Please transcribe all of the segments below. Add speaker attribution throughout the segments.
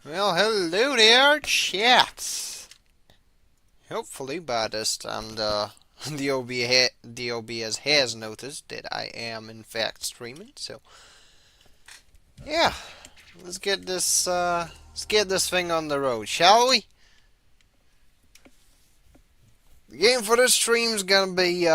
Speaker 1: Well, hello there, chat. Hopefully by this time the OBS has noticed that I am in fact streaming. So yeah, let's get this thing on the road, shall we? The game for this stream's gonna be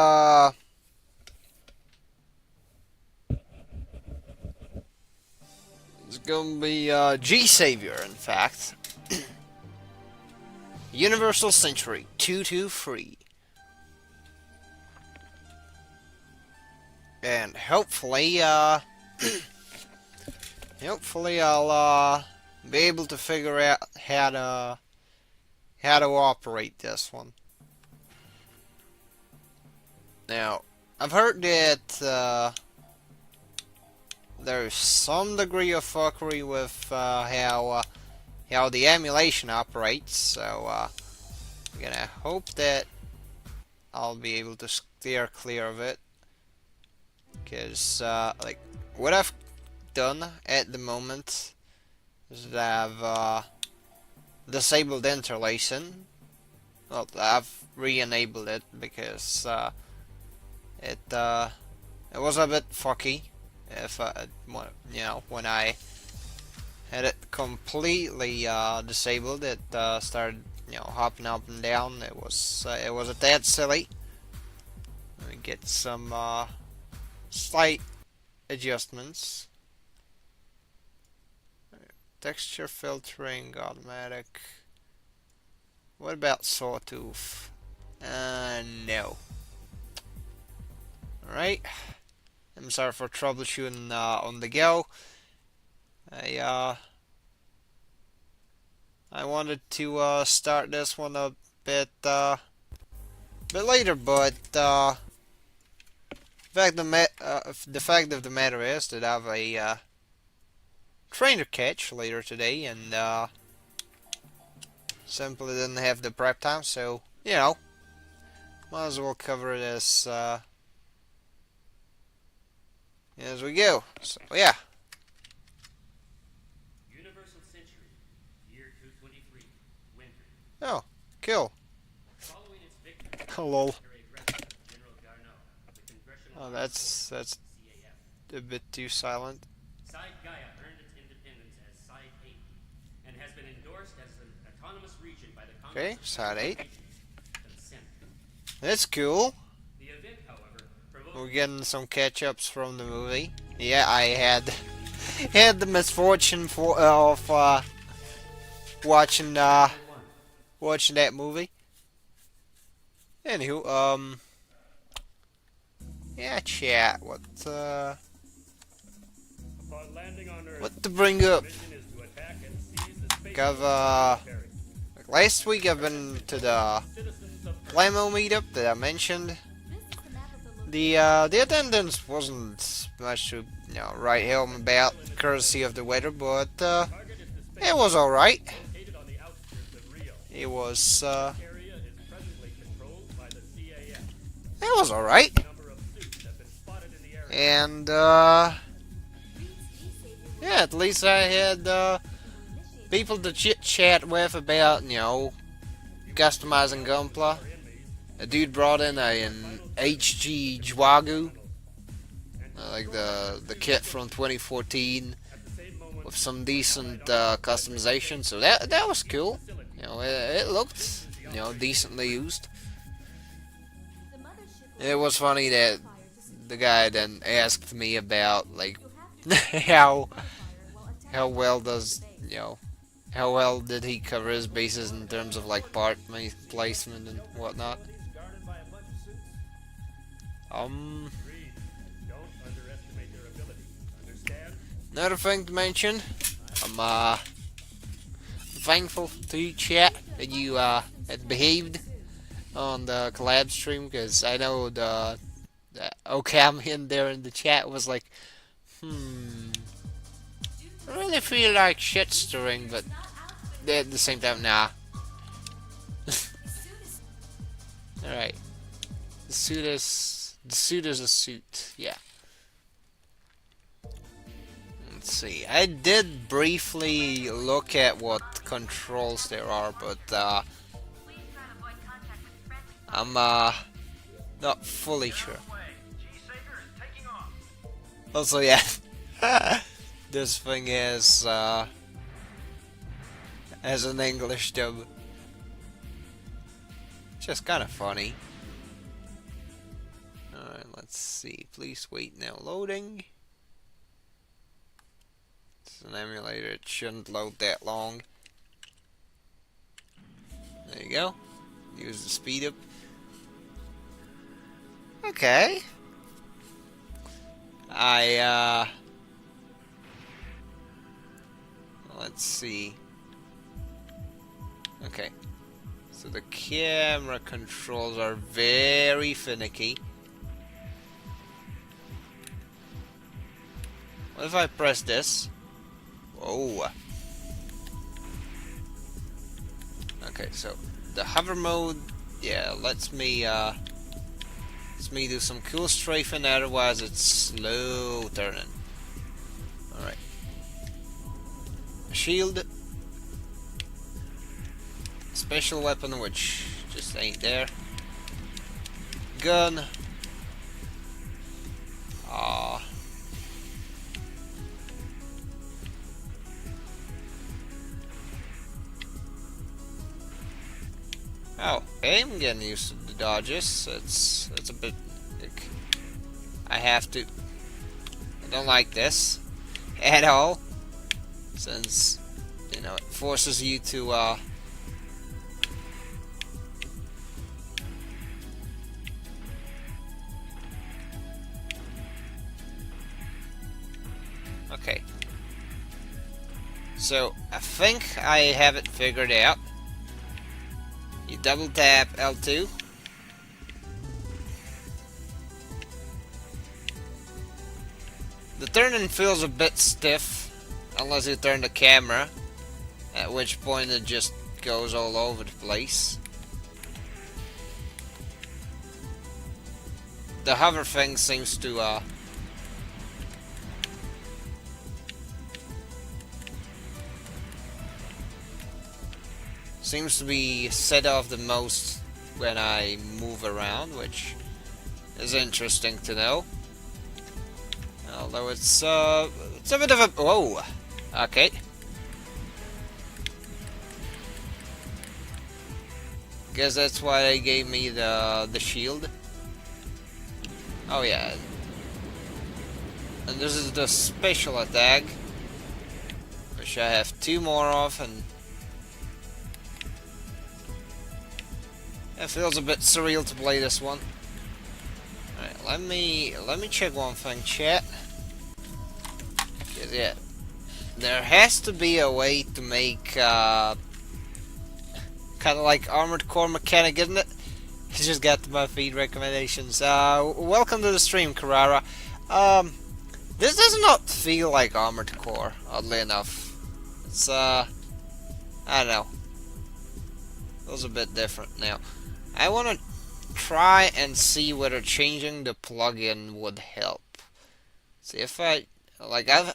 Speaker 1: G-Saviour, in fact. Universal Century 223. And hopefully I'll be able to figure out how to operate this one. Now, I've heard that there's some degree of fuckery with how the emulation operates, so I'm gonna hope that I'll be able to steer clear of it. Because like what I've done at the moment is that I've disabled interlacing. Well, I've re-enabled it because it was a bit fucky. If when I had it completely disabled, it started hopping up and down. It was a tad silly. Let me get some slight adjustments. Texture filtering automatic. What about sawtooth? No. Alright. I'm sorry for troubleshooting on the go. I wanted to start this one a bit later, but the fact of the matter is that I have a trainer catch later today, and simply didn't have the prep time, so might as well cover this as we go. So yeah.
Speaker 2: Universal Century, year 223, winter.
Speaker 1: Oh, cool.
Speaker 2: Following its victory,
Speaker 1: Lol.
Speaker 2: General Garneau, the Congressional
Speaker 1: Oh, that's
Speaker 2: CAF.
Speaker 1: a bit too silent.
Speaker 2: Side Gaia earned its independence as Side 8 and has been endorsed as an autonomous region by the Congress.
Speaker 1: Okay, Side 8.
Speaker 2: Consent.
Speaker 1: That's cool.
Speaker 2: The event, however, provoked
Speaker 1: We're getting some catch-ups from the movie. Yeah, I had the misfortune of watching watching that movie. Anywho, yeah, chat.
Speaker 2: upon landing on Earth,
Speaker 1: What to bring up?
Speaker 2: mission is to attack and seize the space
Speaker 1: Like last week I've been to the
Speaker 2: citizens of
Speaker 1: Lamo meetup that I mentioned. The attendance wasn't much to write home about, courtesy of the weather, but
Speaker 2: target is the space
Speaker 1: it was alright.
Speaker 2: located on the outskirts of Rio.
Speaker 1: It was
Speaker 2: Area is presently controlled by the CAF.
Speaker 1: it was alright.
Speaker 2: A number of suits have been spotted in the area.
Speaker 1: And yeah, at least I had people to chit chat with about customizing Gunpla. A dude brought in an HG Jwagu, like the kit from 2014,
Speaker 2: At the same moment,
Speaker 1: with some decent customization. So that was cool. It looked decently used. It was funny that the guy then asked me about like how well does how well did he cover his bases in terms of like part placement and whatnot.
Speaker 2: guarded by a bunch of suits. Agreed. Don't underestimate their ability. Understand?
Speaker 1: Another thing to mention, I'm thankful to you, chat, that you had behaved on the collab stream, because I know the Okam in there in the chat was like, I really feel like shit stirring, but at the same time, nah. Alright. The suit is a suit, yeah. let's see. I did briefly look at what controls there are, but I'm not fully sure. Also, yeah, this thing is has an English dub, just kind of funny. Alright, let's see. Please wait now. Loading. It's an emulator. It shouldn't load that long. There you go. Use the speed up. Okay. Let's see. Okay. So the camera controls are very finicky. What if I press this? Whoa. Okay, so the hover mode, yeah, lets me do some cool strafing, otherwise it's slow turning. Alright. Shield. Special weapon, which just ain't there. Gun. Oh, okay, I'm getting used to the dodges. It's a bit like, I have to. I don't like this at all, since you know it forces you to okay. So I think I have it figured out. You double tap L2. The turning feels a bit stiff unless you turn the camera, at which point it just goes all over the place. The hover thing seems to be set off the most when I move around, which is interesting to know. Although it's a bit of a whoa. Okay. Guess that's why they gave me the shield. Oh yeah. And this is the special attack, which I have 2 more of, and it feels a bit surreal to play this one. Alright, let me check one thing, chat. Yeah, there has to be a way to make kind of like Armored Core mechanic, isn't it? Just got my feed recommendations. Welcome to the stream, Carrara. This does not feel like Armored Core, oddly enough. It's I don't know. Feels a bit different now. I want to try and see whether changing the plugin would help. See if I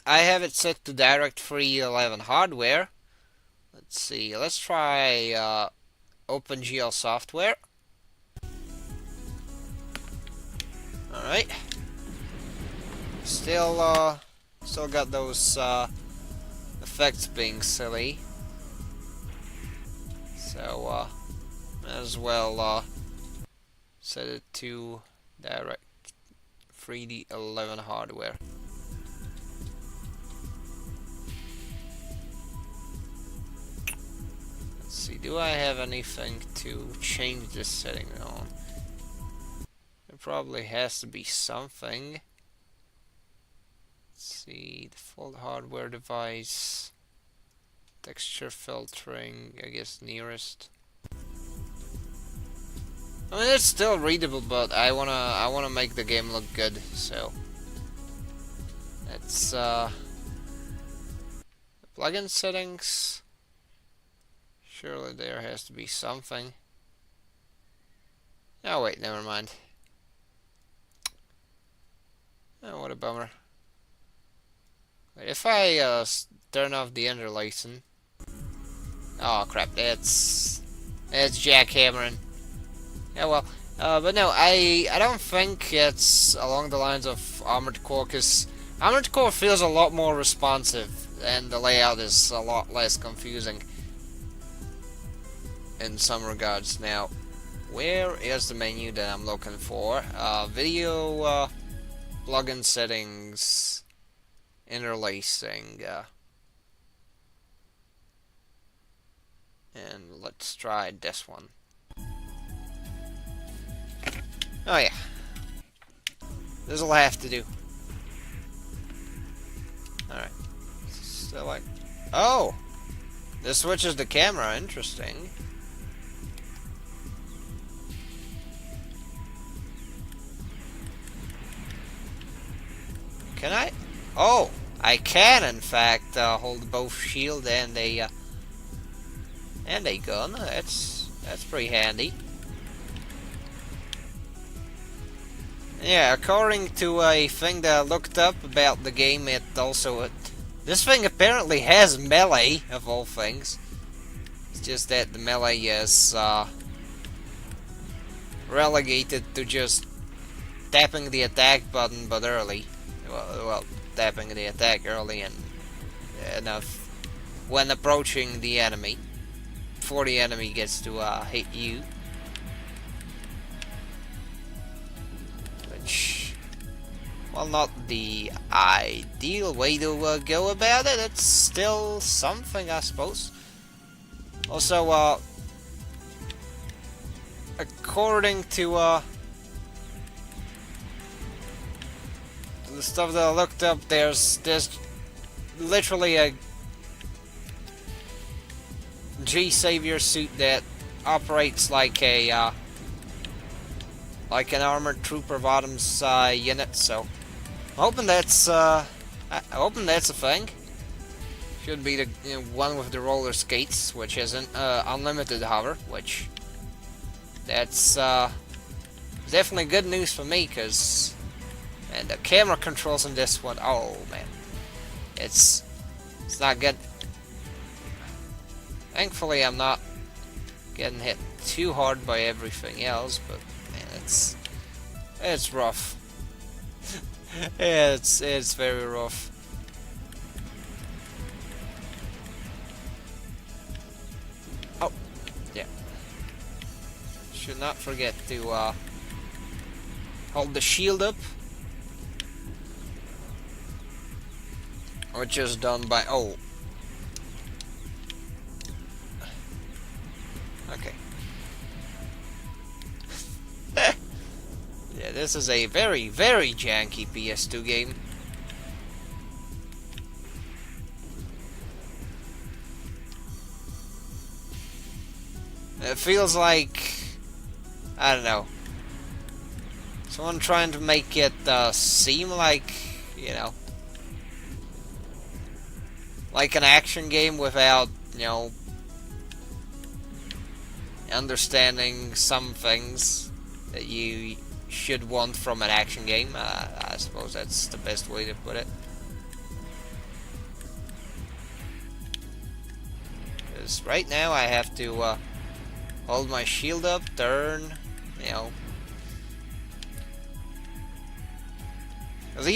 Speaker 1: have it set to DirectFree 11 hardware. Let's see. Let's try OpenGL software. All right. Still got those effects being silly. So as well set it to Direct 3D 11 hardware. Let's see, do I have anything to change this setting on? There probably has to be something. Let's see, default hardware device, texture filtering, I guess nearest. I mean, it's still readable, but I wanna make the game look good, so it's plugin settings. Surely there has to be something. Oh wait, never mind. Oh, what a bummer. If I turn off the interlacing. Oh crap, that's jackhammering. Yeah, well, but no, I don't think it's along the lines of Armored Core, because Armored Core feels a lot more responsive, and the layout is a lot less confusing in some regards. Now, where is the menu that I'm looking for? Video, plugin settings, interlacing, and let's try this one. Oh yeah, this'll have to do. Alright, so like, oh, this switches the camera, interesting. Can I? Oh, I can in fact hold both shield and a gun. That's pretty handy. Yeah, according to a thing that I looked up about the game, this thing apparently has melee of all things. It's just that the melee is relegated to just tapping the attack button, but early. Well, tapping the attack early and enough when approaching the enemy, before the enemy gets to hit you. Which, well, not the ideal way to go about it. It's still something, I suppose. Also, according to the stuff that I looked up, there's literally a G-Saviour suit that operates like a like an armored trooper bottoms unit. So I'm hoping that's a thing. Should be the one with the roller skates, which isn't unlimited hover, which that's definitely good news for me, because. And the camera controls in this one, oh man, it's not good. Thankfully, I'm not getting hit too hard by everything else, but man, it's rough. It's very rough. Oh, yeah. Should not forget to hold the shield up. Which is done by, oh. Okay. Yeah, this is a very, very janky PS2 game. It feels like, I don't know, someone trying to make it seem like, you know, like an action game without, you know, understanding some things that you should want from an action game. I suppose that's the best way to put it. Because right now I have to hold my shield up, turn, you know. Because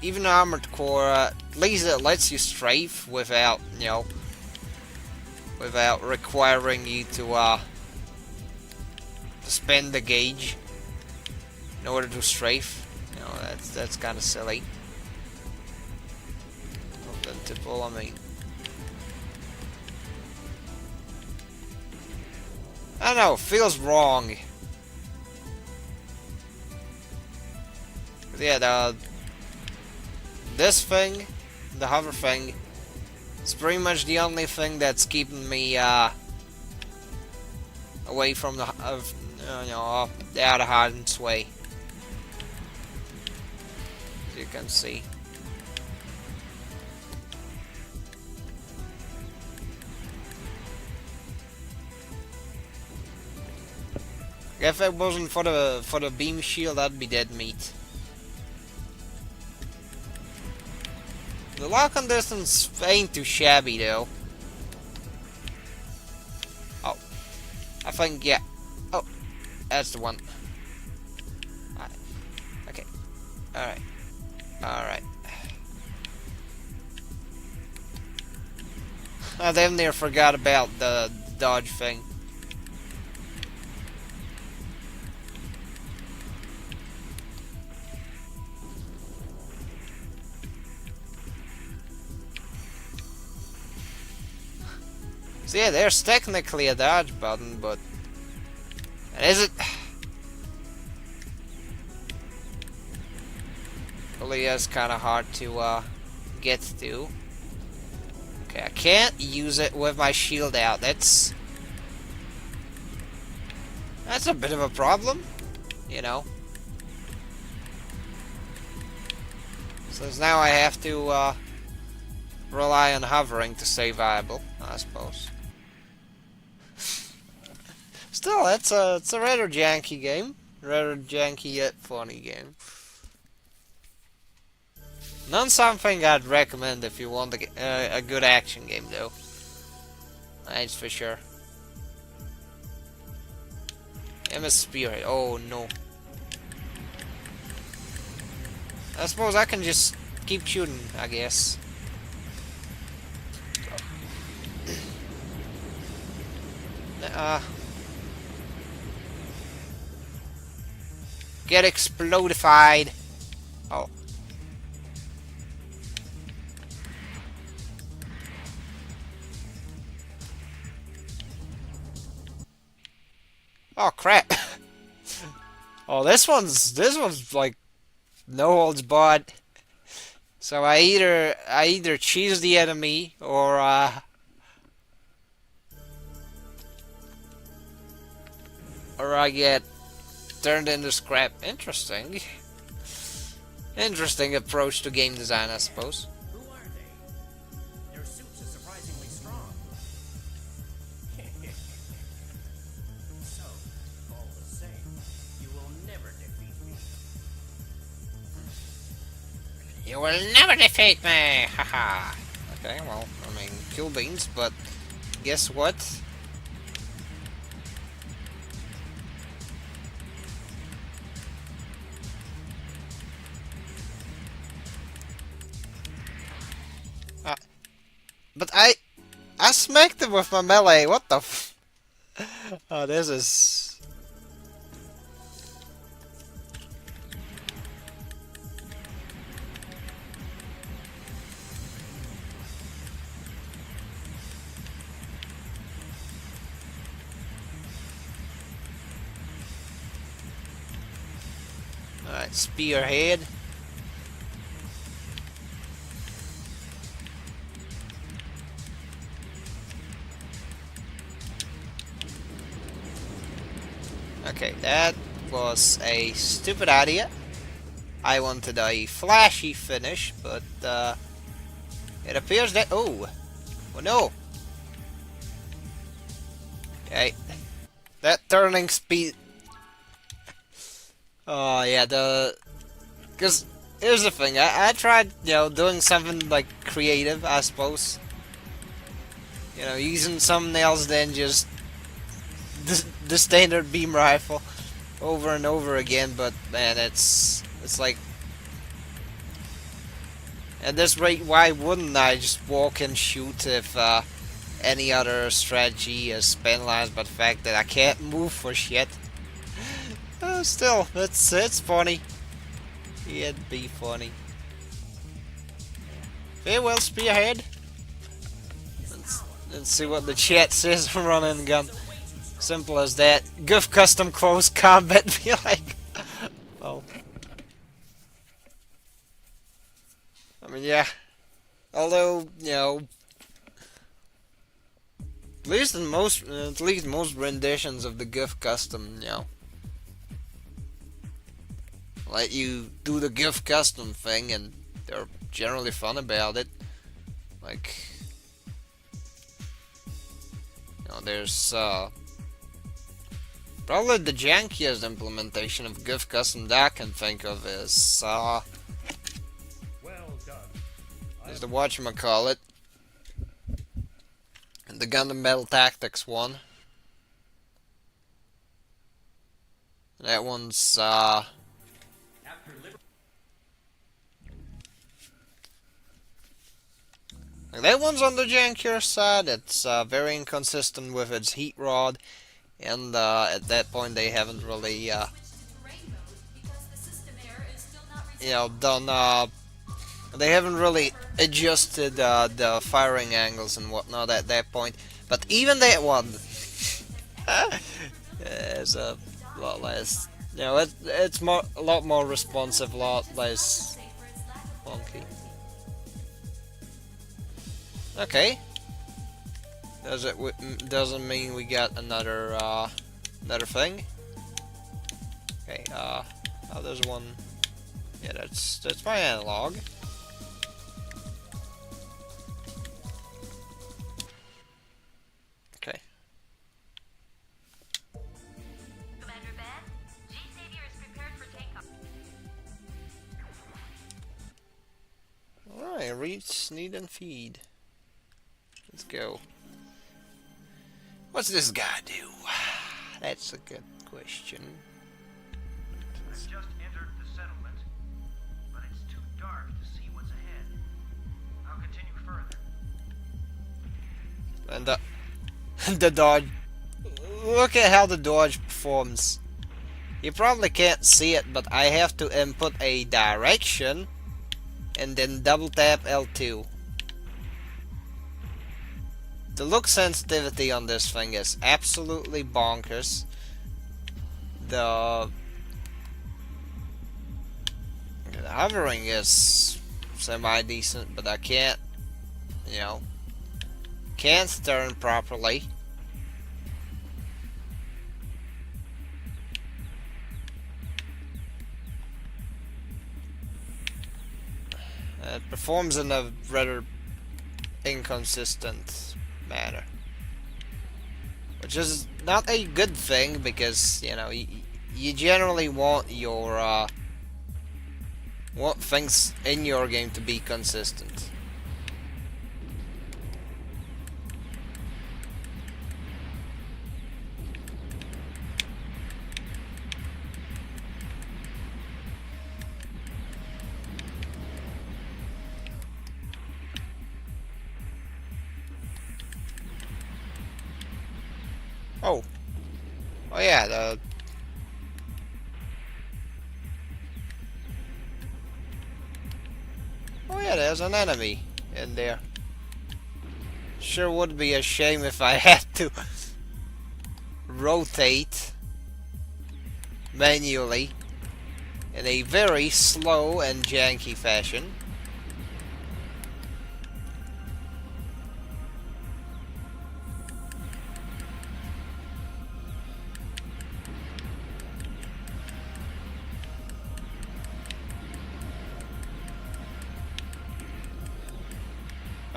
Speaker 1: even Armored Core, at least it lets you strafe without, you know, without requiring you to spend the gauge in order to strafe. You know, that's kind of silly. Nothing to pull on me. I don't know, feels wrong. But yeah, this thing, the hover thing, is pretty much the only thing that's keeping me away from the out of harm's way. As you can see. If it wasn't for the beam shield, that'd be dead meat. The lock on distance ain't too shabby though. Oh, I think, yeah. Oh, that's the one. Alright. Okay. Alright. Alright. I damn near forgot about the dodge thing. So yeah, there's technically a dodge button, but is it? Really is kind of hard to get to. Okay, I can't use it with my shield out. That's a bit of a problem, you know. So now I have to rely on hovering to stay viable, I suppose. Still, it's a rather janky game, rather janky yet funny game. Not something I'd recommend if you want a good action game, though. That's for sure. MS Spearhead. Oh no. I suppose I can just keep shooting, I guess. Get explodified. Oh. Oh crap. Oh, this one's like no holds barred. So I either cheese the enemy or I get turned into scrap. Interesting. Interesting approach to game design, I suppose.
Speaker 2: Who are they? Their suits are surprisingly strong. So, all the same, you will never defeat me.
Speaker 1: You will never defeat me! Haha. Okay, well, I mean, kill beans, but guess what? But I smacked him with my melee. What the f? Oh, this is. Alright, spearhead. Okay, that was a stupid idea. I wanted a flashy finish, but it appears that... Oh! Oh no! Okay. That turning speed... Oh yeah, because here's the thing, I tried, you know, doing something like creative, I suppose. You know, using something else than just the standard beam rifle over and over again, but man, it's like at this rate, why wouldn't I just walk and shoot if any other strategy is penalized by the fact that I can't move for shit? Still, it's funny. It'd be funny. Farewell, spearhead. Let's see what the chat says from running gun. Simple as that. Goof custom close combat be like. Oh. I mean, yeah. Although, you know, at least most renditions of the Goof custom, you know, let you do the Goof custom thing, and they're generally fun about it. Like, you know, there's probably the jankiest implementation of Goof custom that I can think of is
Speaker 2: Well done.
Speaker 1: There's the whatchamacallit. And the Gundam Battle Tactics one. That one's
Speaker 2: After
Speaker 1: that one's on the jankier side. It's very inconsistent with its heat rod, and at that point they haven't really, done. They haven't really adjusted the firing angles and whatnot at that point. But even that one is a lot less. It's a lot more responsive, a lot less funky. Okay. Doesn't mean we got another thing. Okay. Oh, there's one. Yeah, that's my analog. Okay.
Speaker 3: Commander Ben, G-Saviour is prepared for takeoff.
Speaker 1: Alright, read, sneed, and feed. Let's go. What's this guy do? That's a good question.
Speaker 4: I've just entered the settlement, but it's too dark to see what's ahead. I'll continue further.
Speaker 1: And the dodge. Look at how the dodge performs. You probably can't see it, but I have to input a direction and then double tap L2. The look sensitivity on this thing is absolutely bonkers. The hovering is semi-decent, but I can't, can't turn properly. It performs in a rather inconsistent manner, which is not a good thing because you generally want your want things in your game to be consistent. Oh yeah, there's an enemy in there. Sure would be a shame if I had to rotate manually in a very slow and janky fashion.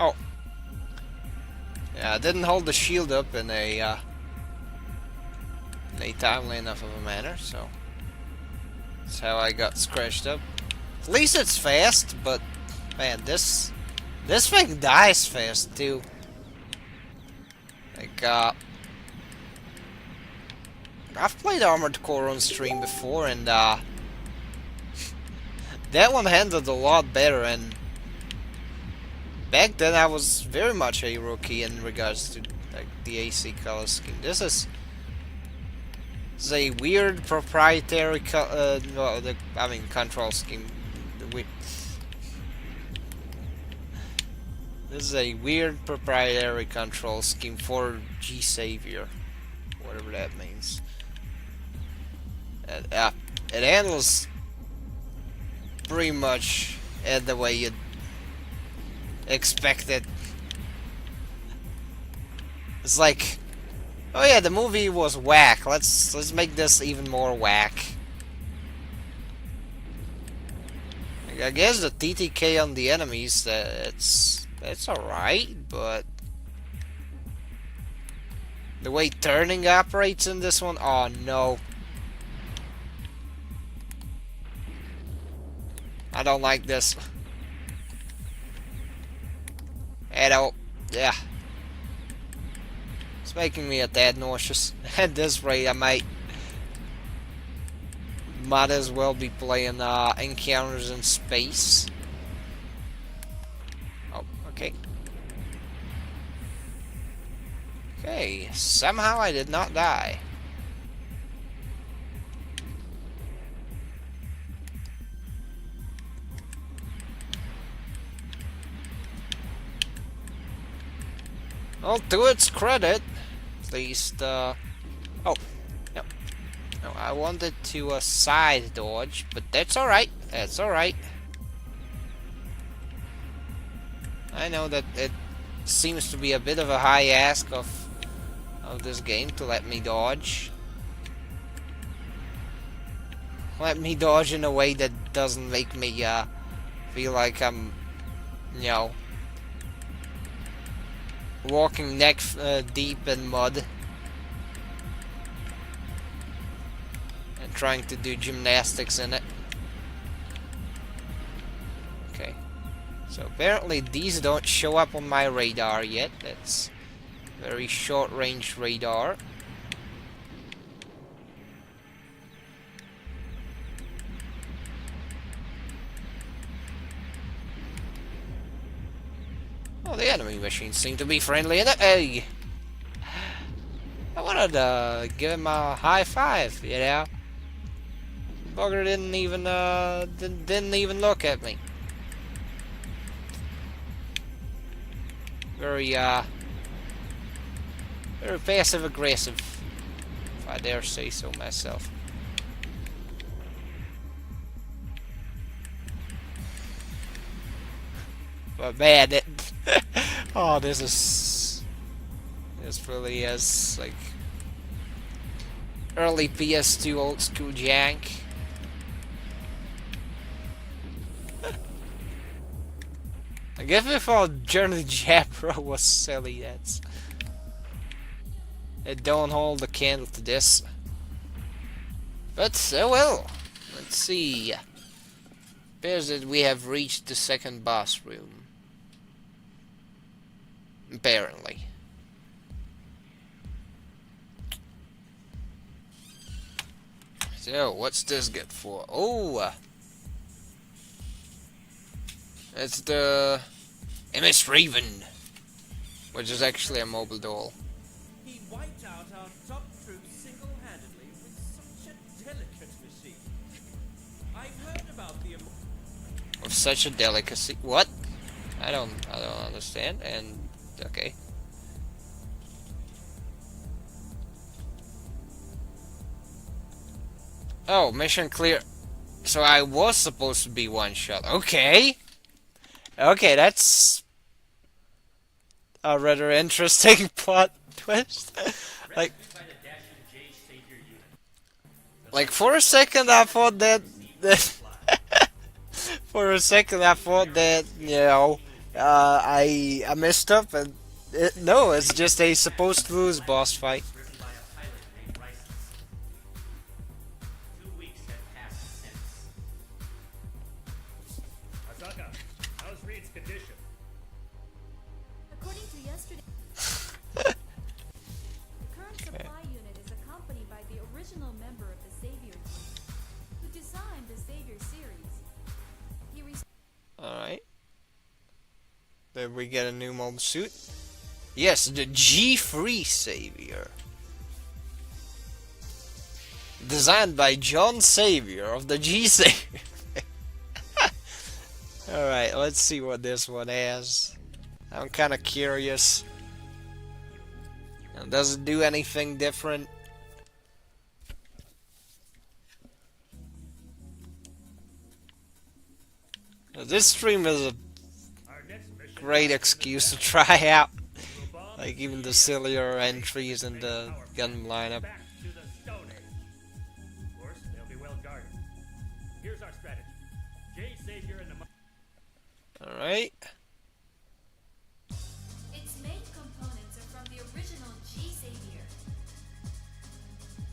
Speaker 1: Oh. Yeah, I didn't hold the shield up in a timely enough of a manner, so that's how I got scratched up. At least it's fast, but man, this thing dies fast too. Like I've played Armored Core on stream before, and that one handled a lot better, and back then I was very much a rookie in regards to like the AC color scheme. This is a weird proprietary control scheme. This is a weird proprietary control scheme for G-Saviour, whatever that means. And it handles pretty much the way you'd expect it. It's like, oh yeah, the movie was whack. Let's make this even more whack. I guess the TTK on the enemies, it's alright, but the way turning operates in this one, oh no. I don't like this. You know, yeah. It's making me a tad nauseous. At this rate, I might as well be playing Encounters in Space. Oh, okay. Okay, somehow I did not die. Well, to its credit, at least, oh, no, no, I wanted to side dodge, but that's alright, that's alright. I know that it seems to be a bit of a high ask of this game to let me dodge. Let me dodge in a way that doesn't make me, feel like I'm, you know, walking neck deep in mud and trying to do gymnastics in it. Okay, so apparently these don't show up on my radar yet. That's very short range radar. Oh, the enemy machines seem to be friendly. Hey, I wanted to give him a high five, you know. Bugger didn't even look at me. Very very passive aggressive, if I dare say so myself. But man, oh, this really is like early PS2 old school jank. Like if I thought Journey Jabra was silly, it don't hold a candle to this. But oh well. Let's see. Appears that we have reached the second boss room. Apparently. So, what's this good for? Oh! It's the MS Raven, which is actually a mobile doll.
Speaker 5: He wiped out our top troops single-handedly with such a delicate machine. I've heard about the
Speaker 1: With such a delicacy. What? I don't understand. And okay. Oh, mission clear. So I was supposed to be one shot. Okay. Okay, that's a rather interesting plot twist. like for a second I thought that for a second I thought that, you know, I messed up, and no, it's just a supposed to lose boss fight.
Speaker 2: Driven by a pilot named Rice. 2 weeks have passed since.
Speaker 5: Asaka, how's Reed's condition?
Speaker 6: According to yesterday, the current supply unit is accompanied by the original member of the Savior team, who designed the Savior series. He
Speaker 1: Alright. Did we get a new mobile suit? Yes, the G-Saviour. Designed by G-Saviour of the G-Saviour. Alright, let's see what this one has. I'm kind of curious. Does it do anything different? This stream is a
Speaker 5: Our next mission
Speaker 1: great excuse to try out, like, even the sillier entries in the gun lineup.
Speaker 5: back to the Stone Age. Of course, they'll be well guarded. Here's our strategy. G-Saviour and the
Speaker 1: Alright.
Speaker 6: its main components are from the original G-Saviour.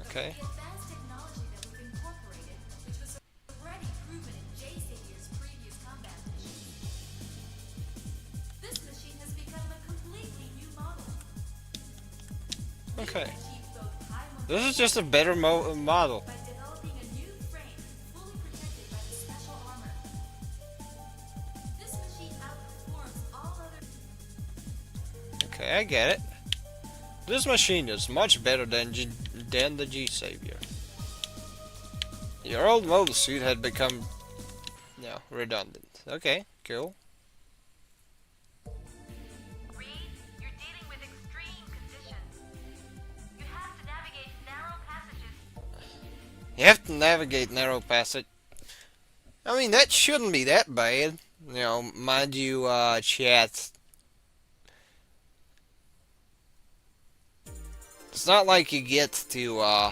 Speaker 1: Okay.
Speaker 6: The advanced technology that we've incorporated, which was already proven in G-Saviour's previous combat missions. This machine has become
Speaker 1: Okay. This is just a better model.
Speaker 6: by developing a new frame fully protected by the special armor. This machine outperforms all other.
Speaker 1: Okay, I get it. This machine is much better than the G-Saviour. Your old mobile suit had become, redundant. Okay, cool.
Speaker 3: Reed, you're dealing with extreme conditions. You have to navigate narrow passages.
Speaker 1: You have to navigate narrow passage. I mean, that shouldn't be that bad. Mind you, chat. It's not like you get to,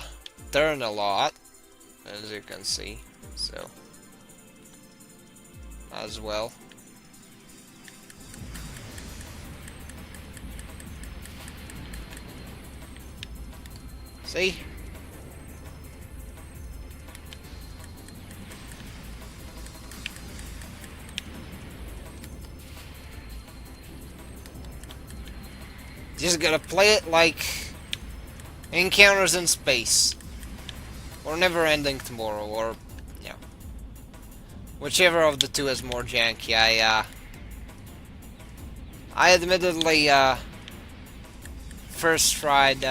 Speaker 1: turn a lot, as you can see. So, as well. See? Just gotta play it like Encounters in Space, or Never Ending Tomorrow, or whichever of the two is more janky. I admittedly first tried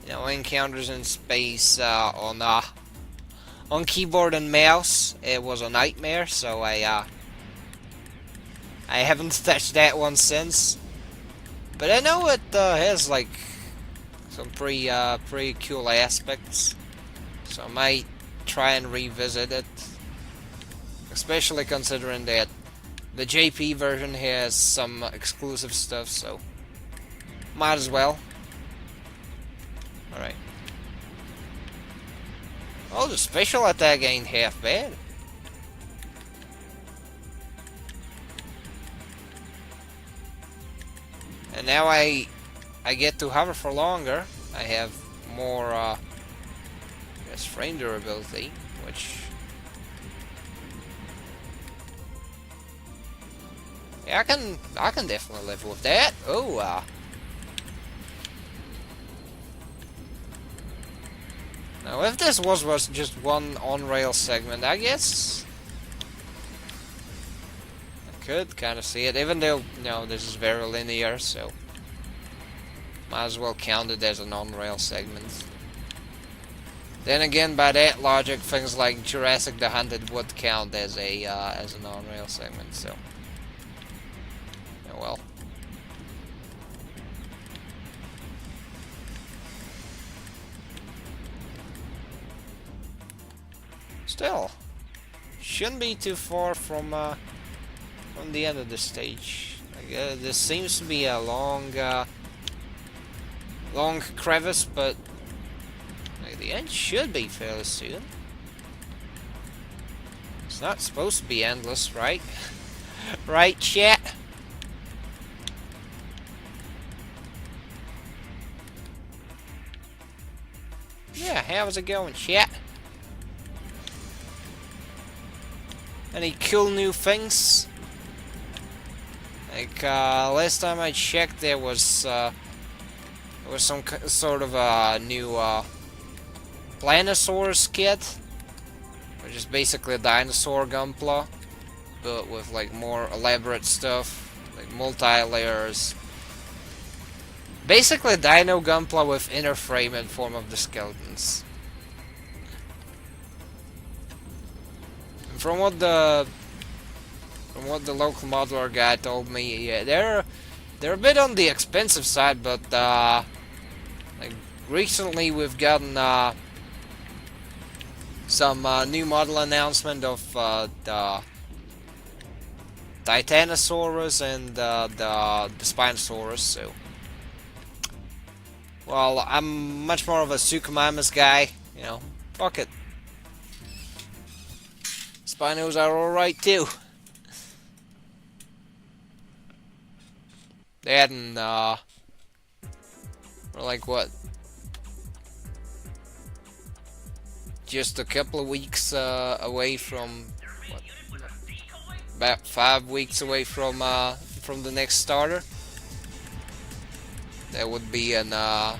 Speaker 1: Encounters in Space on keyboard and mouse. It was a nightmare, so I haven't touched that one since. But I know it has like some pretty cool aspects, so I might try and revisit it. Especially considering that the JP version has some exclusive stuff, so might as well. Alright. Oh, the special attack ain't half bad. And now I get to hover for longer. I have more frame durability, which I can definitely live with that. Oh, now if this was just one on-rail segment, I guess I could kind of see it, even though this is very linear, so might as well count it as an on-rail segment. Then again, by that logic, things like Jurassic the Hunted would count as an on-rail segment, so oh well. Still, shouldn't be too far from the end of the stage. This seems to be a long crevice, but the end should be fairly soon. It's not supposed to be endless, right? Right, chat? Yeah, how's it going, chat? Any cool new things? Like, last time I checked, there was some sort of a new Planosaurus kit, which is basically a dinosaur Gunpla, but with like more elaborate stuff, like multi-layers. Basically Dino Gunpla with inner frame in form of the skeletons. And from what the local modeler guy told me, yeah, they're a bit on the expensive side, but like recently we've gotten some new model announcement of the Titanosaurus and the Spinosaurus, so well, I'm much more of a Suchomimus guy, fuck it. Spinos are alright too. They hadn't, we're like what? Just a couple of weeks away from, what? About 5 weeks away from the next starter. That would be an that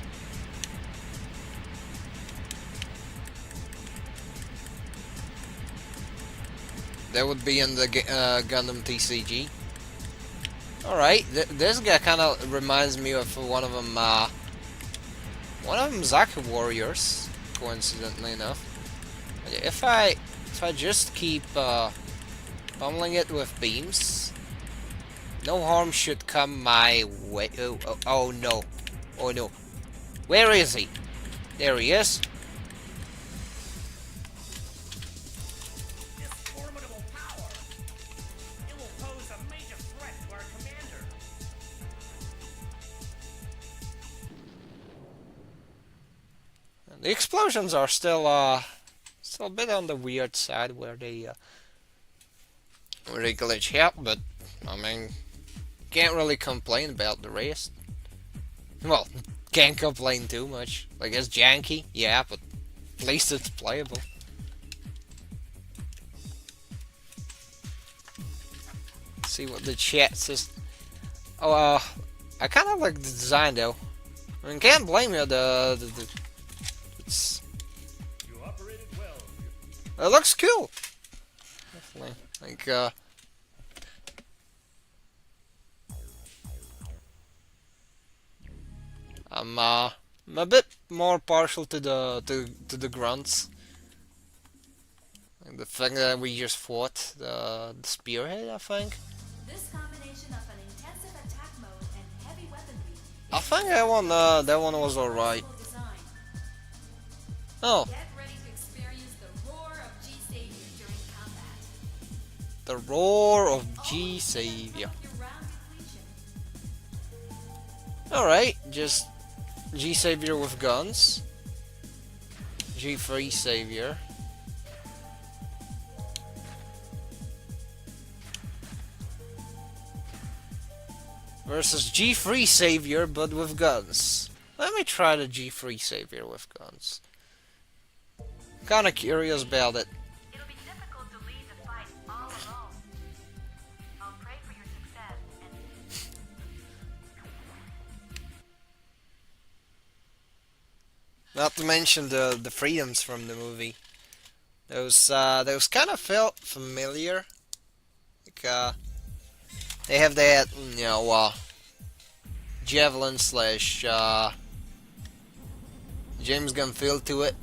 Speaker 1: would be in the Gundam TCG. Alright, this guy kind of reminds me of one of them Zaku Warriors, coincidentally enough. If I just keep pummeling it with beams, no harm should come my way. Oh no. Oh no. Where is he? There he is.
Speaker 4: This formidable power. It will pose a major threat to our commander.
Speaker 1: The explosions are still a bit on the weird side where they glitch out, but I mean, can't really complain about the rest. Well, can't complain too much. Like, it's janky, yeah, but at least it's playable. See what the chat says. Oh, I kind of like the design though. I mean, can't blame you. It's.
Speaker 5: You operated well.
Speaker 1: It looks cool. Definitely. Like, I'm a bit more partial to the grunts. Like the thing that we just fought, the spearhead, I think.
Speaker 6: This combination of an intensive attack mode and heavy weaponry
Speaker 1: I think that one was alright.
Speaker 6: design.
Speaker 1: Oh,
Speaker 6: Get ready to experience the roar of G-Saviour during combat.
Speaker 1: the roar of G-Saviour.
Speaker 6: Your round depletion.
Speaker 1: Alright, just G-Saviour with guns. G3 Savior. Versus G3 Savior, but with guns. Let me try the G3 Savior with guns. Kinda curious about it.
Speaker 3: It'll be difficult to lead the fight all alone. I'll pray for your success and
Speaker 1: Not to mention the freedoms from the movie. Those kind of felt familiar. Like they have that, you know, javelin slash James Gunn feel to it,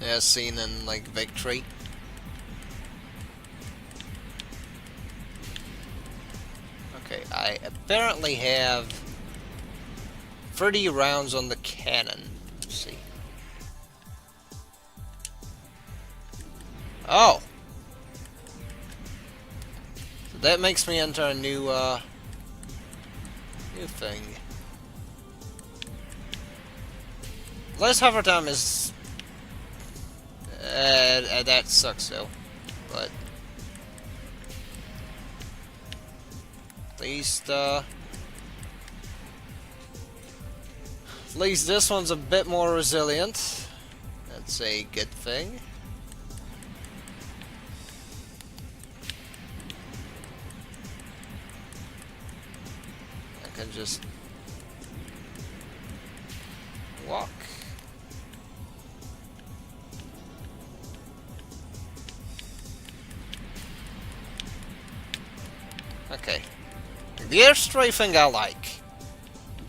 Speaker 1: as seen in like Victory. Okay, I apparently have 30 rounds on the cannon. Let's see. Oh! So that makes me enter a new thing. Less hover time is... that sucks though. But... At least this one's a bit more resilient. That's a good thing. I can just walk. Okay. The air strafing I like.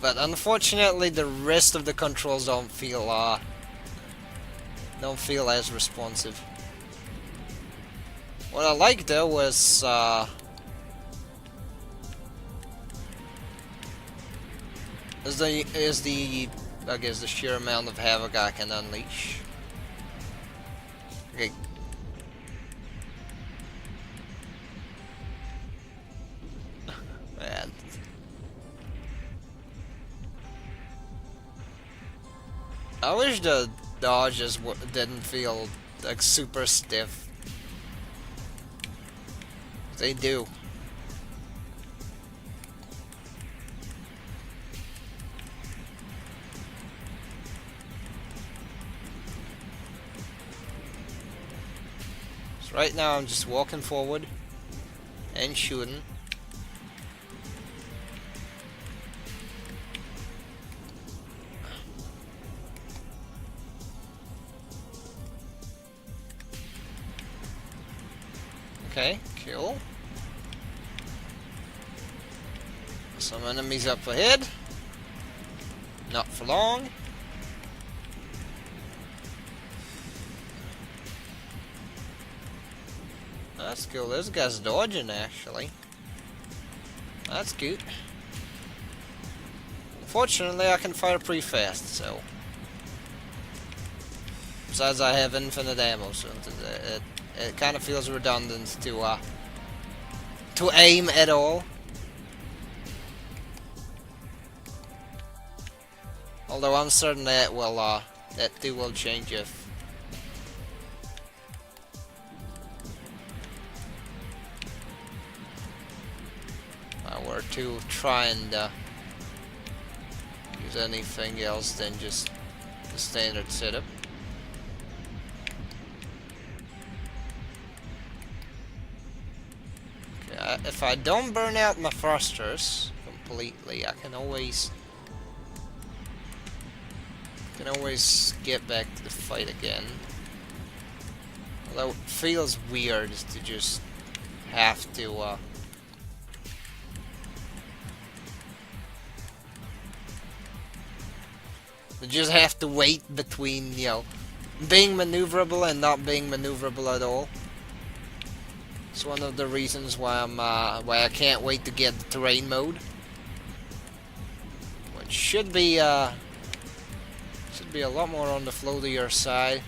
Speaker 1: But unfortunately, the rest of the controls don't feel as responsive. What I like though was is the I guess the sheer amount of havoc I can unleash. Okay. Man. I wish the dodges didn't feel like super stiff. They do. So right now I'm just walking forward and shooting. Okay, cool. Some enemies up ahead. Not for long. That's cool. This guy's dodging, actually. That's good. Fortunately, I can fire pretty fast, so... Besides, I have infinite ammo, so it kind of feels redundant to aim at all. Although I'm certain that too will change if I were to try and use anything else than just the standard setup. Okay, if I don't burn out my thrusters completely, I can always get back to the fight again. Although it feels weird to just have to wait between, you know, being maneuverable and not being maneuverable at all. It's one of the reasons why why I can't wait to get the terrain mode, which should be a lot more on the floatier side.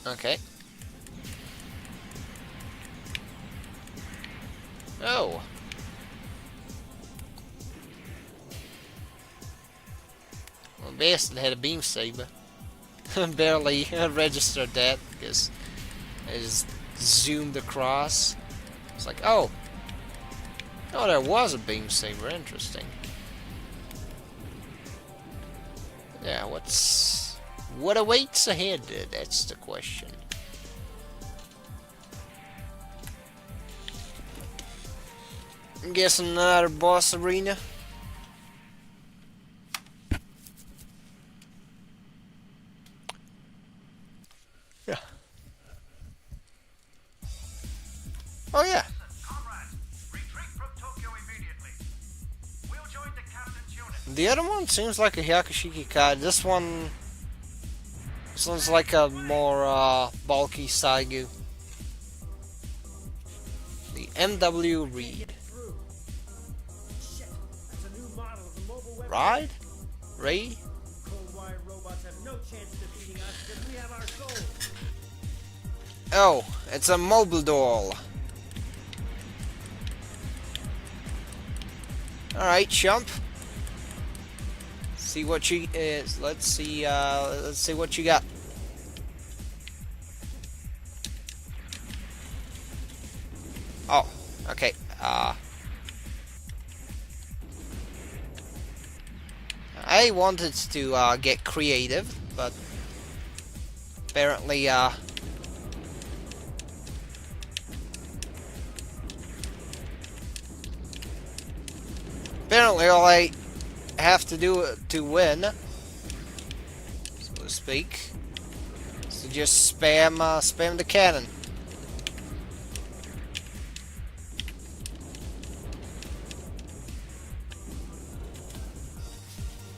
Speaker 1: Okay. Oh. Well, Bastion had a beam saber. Barely registered that because I just zoomed across. It's like, oh, there was a beam saber. Interesting. Yeah, what awaits ahead? That's the question. I'm guessing another boss arena. Yeah. Oh yeah.
Speaker 4: Comrades, retreat from Tokyo immediately. We'll join the captain's unit.
Speaker 1: The other one seems like a Hyakushiki card. This one's like a more bulky Saigu. The MW Reed.
Speaker 5: Shit, that's a new model of the mobile weapon.
Speaker 1: Ride? Ray?
Speaker 5: Cold wire robots have no chance of defeating us because we have our soul.
Speaker 1: Oh, it's a mobile doll. Alright, chump. See what you is. Let's see what you got. Oh, okay. I wanted to get creative, but apparently all I have to do to win, so to speak, is to just spam the cannon.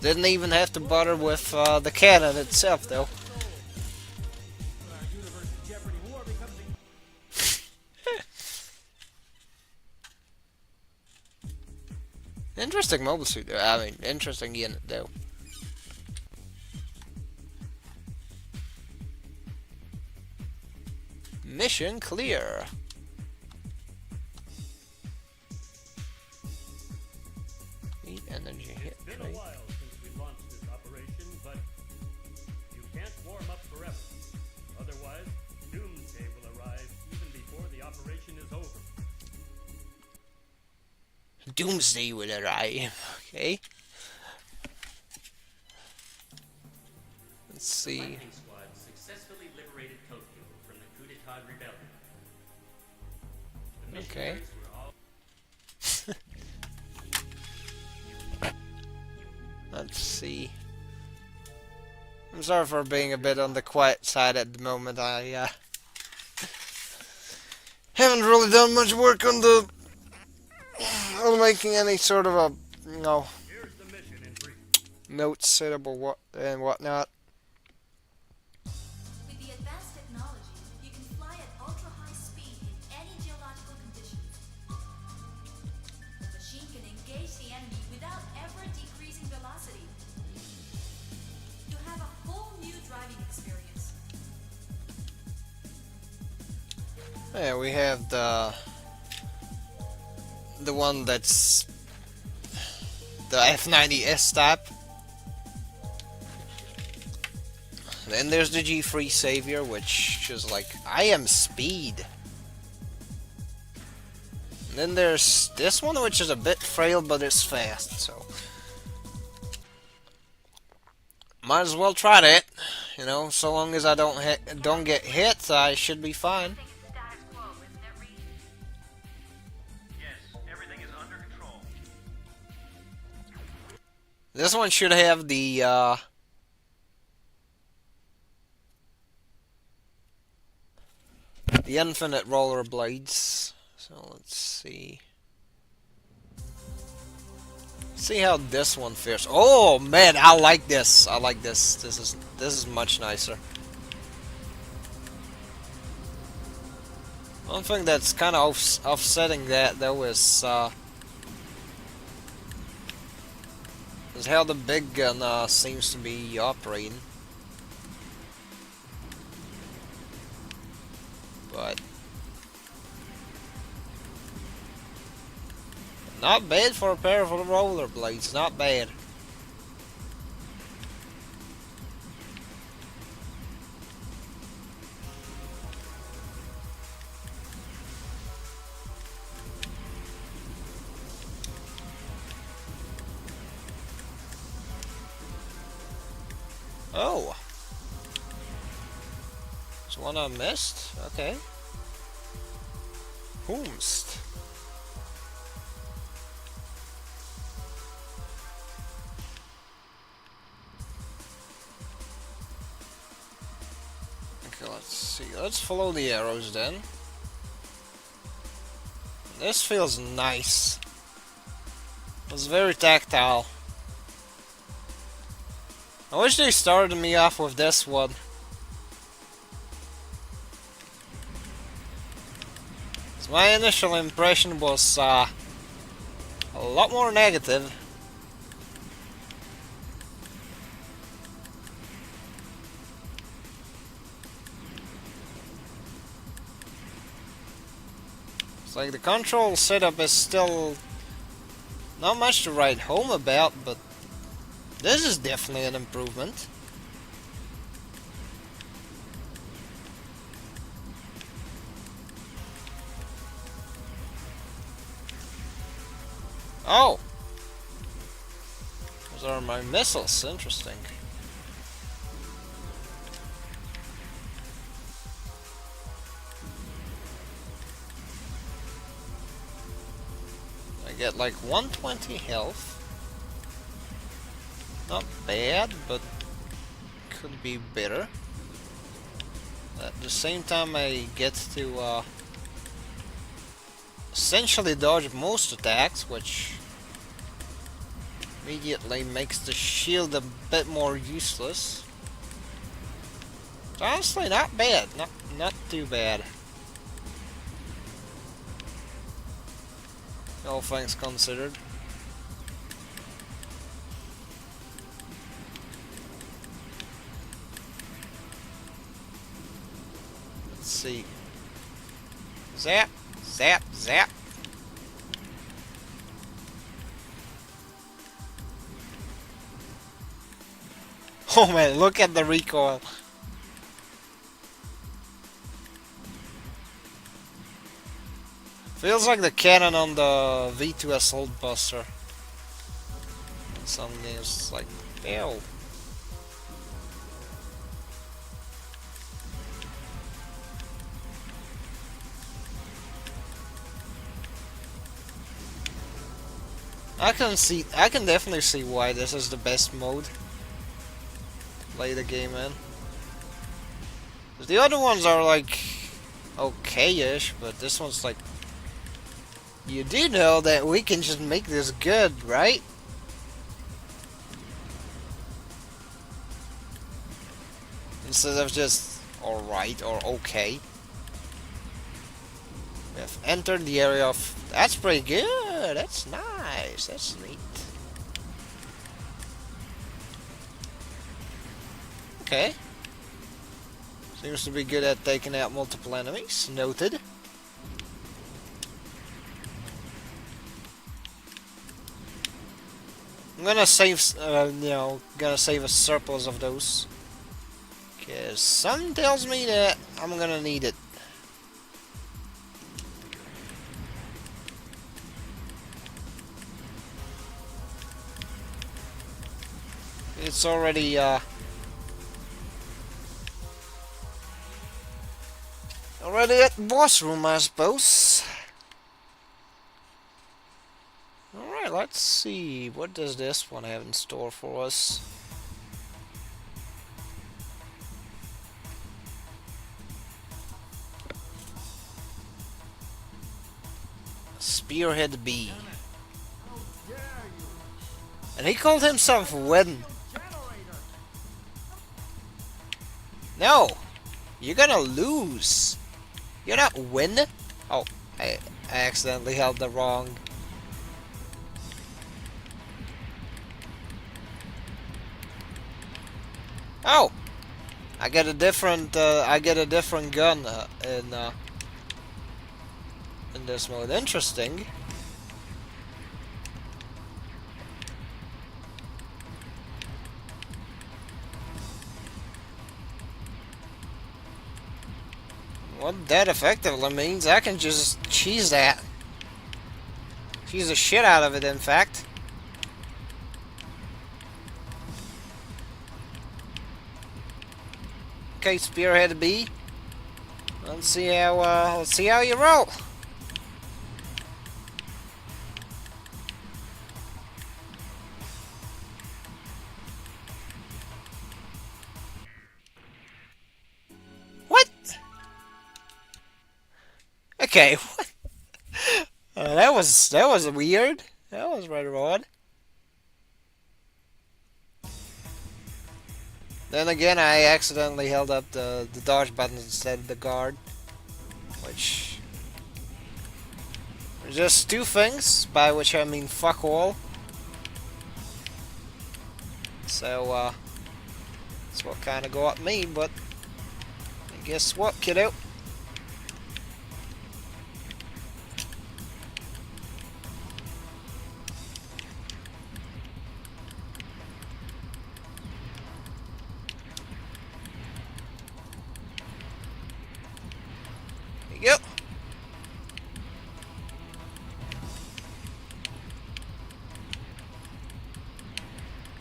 Speaker 1: Didn't even have to bother with the cannon itself, though.
Speaker 5: Our universe Jeopardy war becomes
Speaker 1: Interesting mobile suit, though. I mean, interesting unit, though. Mission clear. Need energy hit.
Speaker 2: It's been a while since we launched this operation, but you can't warm up forever. Otherwise, doomsday will arrive even before the operation is over.
Speaker 1: Doomsday will arrive. Okay. Let's see.
Speaker 2: Lightning Squad successfully liberated Tokyo from the coup d'etat rebellion. The
Speaker 1: Okay.
Speaker 2: missionaries were all
Speaker 1: sorry for being a bit on the quiet side at the moment. I haven't really done much work on on making any sort of a,
Speaker 2: Here's the mission in brief.
Speaker 1: note setup or and whatnot.
Speaker 6: With the advanced technology, you can fly at ultra-high speed in any geological conditions. The machine can engage the enemy without ever decreasing velocity. You have a whole new driving experience.
Speaker 1: Yeah, we have the one that's the F90S type. Then there's the G-Saviour, which is like, I am speed. And then there's this one, which is a bit frail, but it's fast, so might as well try that. You know, so long as I don't get hit, I should be fine.
Speaker 3: Think it's status quo, isn't it, Reed?
Speaker 4: Yes, everything is under control.
Speaker 1: This one should have the infinite roller blades. So let's see. See how this one fares. Oh man, I like this. I like this. This is much nicer. One thing that's kind of offsetting that though is how the big gun seems to be operating. But not bad for a pair of rollerblades. Not bad. Oh. There's one I missed? Okay. Whomst. Okay, let's see. Let's follow the arrows then. This feels nice. It's very tactile. I wish they started me off with this one. My initial impression was a lot more negative. It's like the control setup is still not much to write home about, but this is definitely an improvement. Oh! Those are my missiles. Interesting. I get like 120 health. Not bad, but could be better. At the same time I get to essentially dodge most attacks, which immediately makes the shield a bit more useless. Honestly, not bad. Not too bad. All things considered. Let's see. Zap, zap, zap. Oh man, look at the recoil. Feels like the cannon on the V2 Assault Buster. In some games, it's like, ew. I can definitely see why this is the best mode. play the game in. The other ones are like okay-ish, but this one's like, you do know that we can just make this good, right? Instead of just alright or okay. We have entered the area of... That's pretty good. That's nice. That's neat. Okay. Seems to be good at taking out multiple enemies. Noted. I'm gonna save, gonna save a surplus of those. Cause something tells me that I'm gonna need it. It's already, already at the boss room, I suppose. Alright, let's see. What does this one have in store for us? Spearhead B. And he called himself Win. No! You're gonna lose! You're not win! Oh, I accidentally held the wrong... Oh! I get a different gun in this mode. Interesting. What that effectively means, I can just cheese that. Cheese the shit out of it, in fact. Okay, Spearhead B. Let's see how you roll. What? Okay. What? That was weird. That was rather odd. Then again, I accidentally held up the dodge button instead of the guard, which are just two things, by which I mean fuck all. So, that's what kind of got me, but guess what, kiddo? There you go.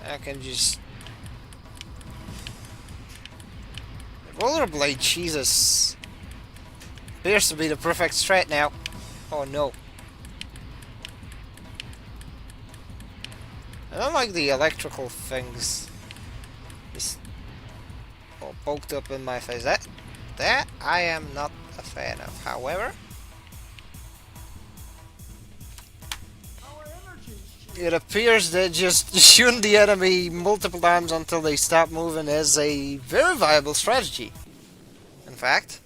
Speaker 1: I can just... Rollerblade, Jesus. Appears to be the perfect strat now. Oh no. I don't like the electrical things. Just all poked up in my face. That I am not a fan of. However, it appears that just shooting the enemy multiple times until they stop moving is a very viable strategy. In fact.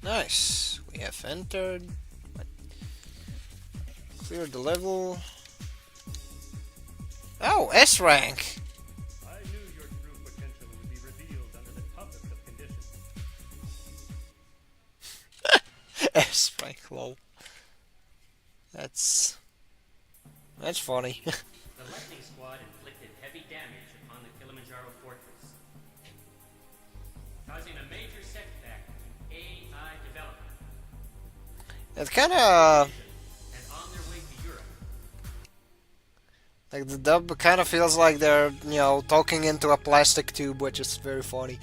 Speaker 1: Nice. We have entered. Cleared the level. Oh, S rank.
Speaker 2: I knew your true potential would be revealed under the toughest of conditions.
Speaker 1: S rank, lol. That's funny.
Speaker 2: The Lightning Squad inflicted heavy damage upon the Kilimanjaro fortress, causing a major setback in AI development.
Speaker 1: It kind of
Speaker 2: And on their way to Europe.
Speaker 1: Like the dub kind of feels like they're, talking into a plastic tube, which is very funny.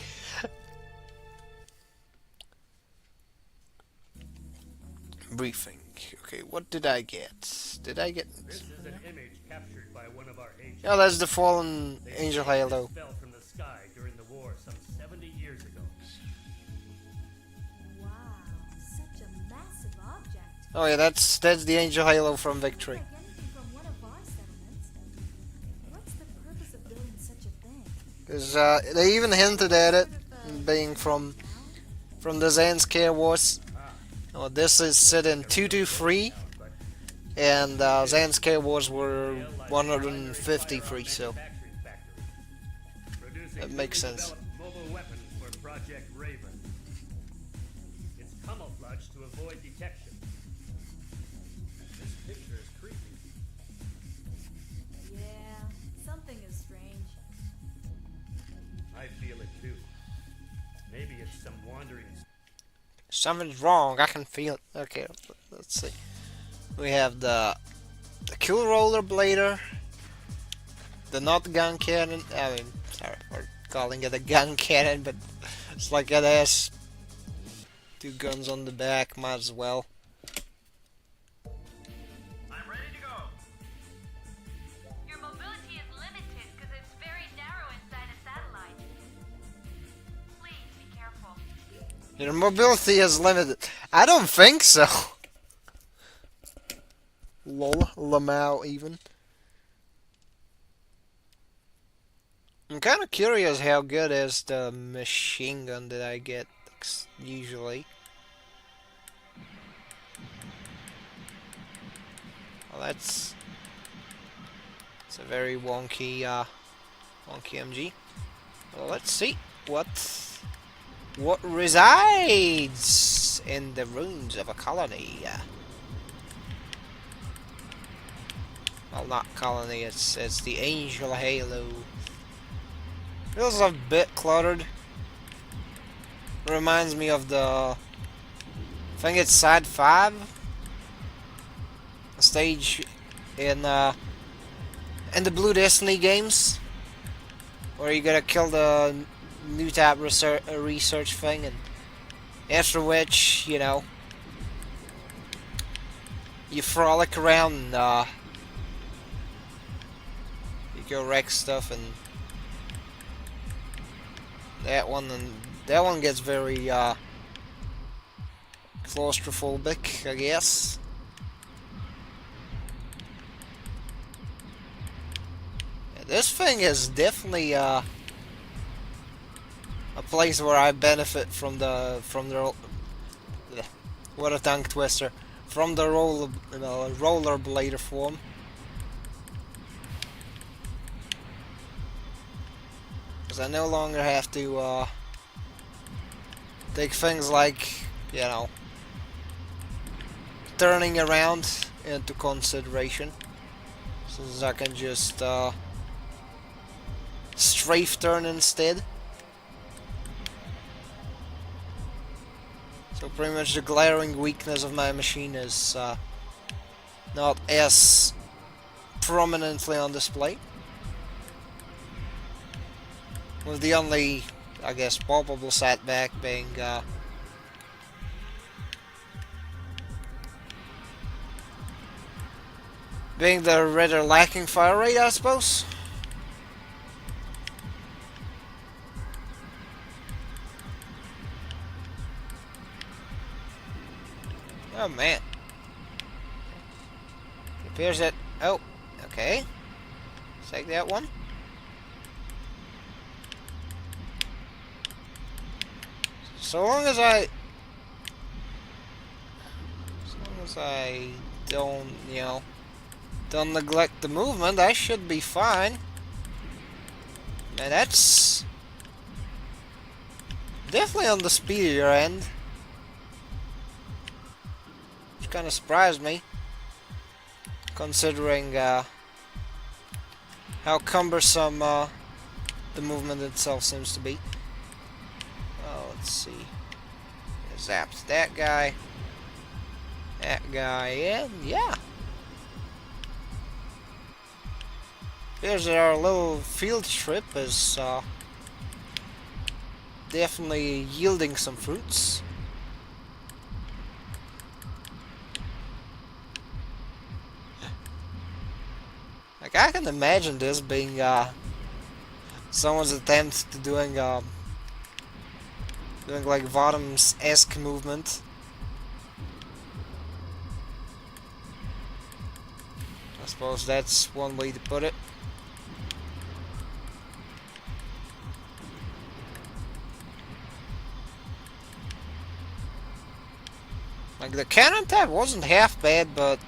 Speaker 1: Briefing. Okay, what did I get? Did I get?
Speaker 2: This is an image captured by one of our agents.
Speaker 1: Yeah, that's the fallen
Speaker 2: They
Speaker 1: Angel
Speaker 2: say
Speaker 1: Halo.
Speaker 2: this fell from the sky during the war some 70 years ago.
Speaker 6: Wow, such a massive object.
Speaker 1: Oh yeah, that's the Angel Halo from Victory.
Speaker 6: Like anything from one of our settlements. What's the purpose of building such a thing?
Speaker 1: Because they even hinted at it
Speaker 6: Sort of,
Speaker 1: being from the Zanskar Wars. Oh, this is set in 223, and Zanskar Wars were 153, so that makes sense.
Speaker 2: Mobile weapons for Project Raven. It's camouflage to avoid detection. This picture is creepy.
Speaker 6: Yeah, something is strange.
Speaker 2: I feel it too. Maybe it's some wandering.
Speaker 1: Something's wrong. I can feel it. Okay, let's see. We have the cool rollerblader, the not gun cannon. I mean, sorry for calling it a gun cannon, but it's like it has two guns on the back. Might as well.
Speaker 4: I'm ready to go.
Speaker 3: Your mobility is limited because it's very narrow inside a satellite. Please be careful.
Speaker 1: Your mobility is limited. I don't think so. Lol, Lamau even. I'm kind of curious how good is the machine gun that I get usually. Well, it's a very wonky MG. Well, let's see what resides in the ruins of a colony. Well, not colony. It's the Angel Halo. Feels a bit cluttered. Reminds me of the. I think it's side 5 stage in the Blue Destiny games, where you gotta kill the new tab research thing, and after which, you frolic around and you go wreck stuff, and that one gets very claustrophobic, I guess. Yeah, this thing is definitely a place where I benefit from the what a tongue twister, from the rollerblader form. Because I no longer have to take things like, turning around into consideration, since I can just strafe turn instead. So pretty much the glaring weakness of my machine is not as prominently on display. With the only, I guess, palpable setback being the rather lacking fire rate, I suppose. Oh man. It appears that. Oh, okay. Let's take that one. So long as I don't, don't neglect the movement, I should be fine. And that's definitely on the speedier end. Which kind of surprised me, considering how cumbersome the movement itself seems to be. Oh, let's see. Zapped that guy, and yeah. Here's our little field trip is definitely yielding some fruits. Like I can imagine this being someone's attempt to doing like Vodum's-esque movement. I suppose that's one way to put it. Like the cannon tab wasn't half bad, but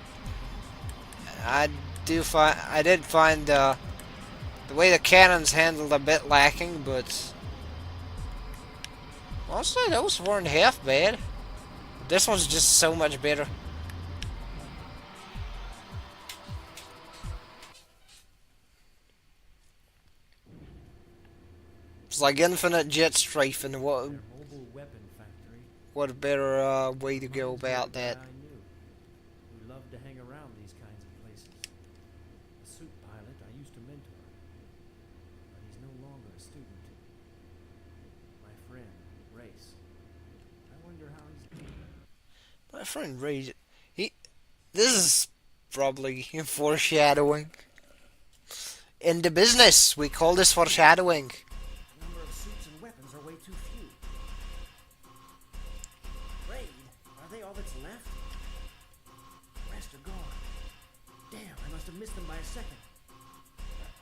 Speaker 1: I did find the way the cannons handled a bit lacking, but honestly those weren't half bad. This one's just so much better. It's like infinite jet strafe, and what
Speaker 5: Their mobile weapon factory.
Speaker 1: what a better way to go about that.
Speaker 5: I knew. Who loved to hang around these kinds of places. A suit pilot I used to mentor. But he's no longer a student. My friend, Race. I wonder how he's doing.
Speaker 1: My friend Ray, this is probably foreshadowing. In the business, we call this foreshadowing.
Speaker 5: The number of suits and weapons are way too few. Raid? Are they all that's left? The rest are gone. Damn, I must have missed them by a second.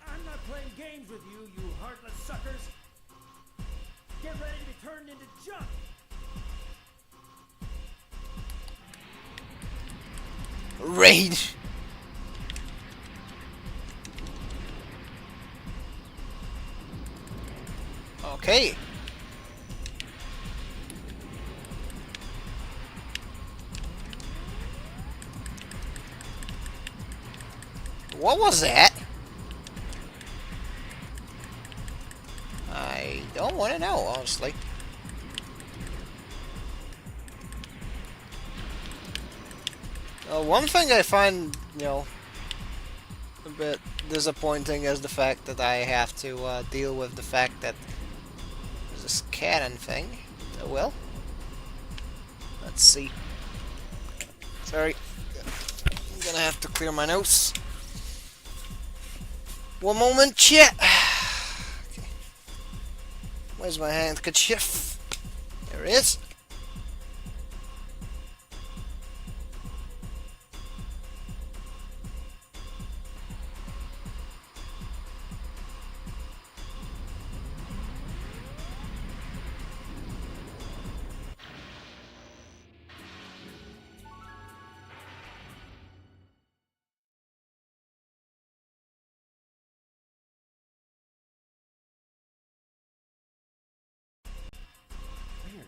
Speaker 5: I'm not playing games with you, you heartless suckers. Get ready to be turned into junk.
Speaker 1: Raid. Okay. What was that? I don't want to know, honestly. One thing I find, a bit disappointing is the fact that I have to deal with the fact that there's this cannon thing. Oh well. Let's see. Sorry. I'm gonna have to clear my nose. One moment, chat. Okay. Where's my handkerchief? There it is.
Speaker 5: Weird.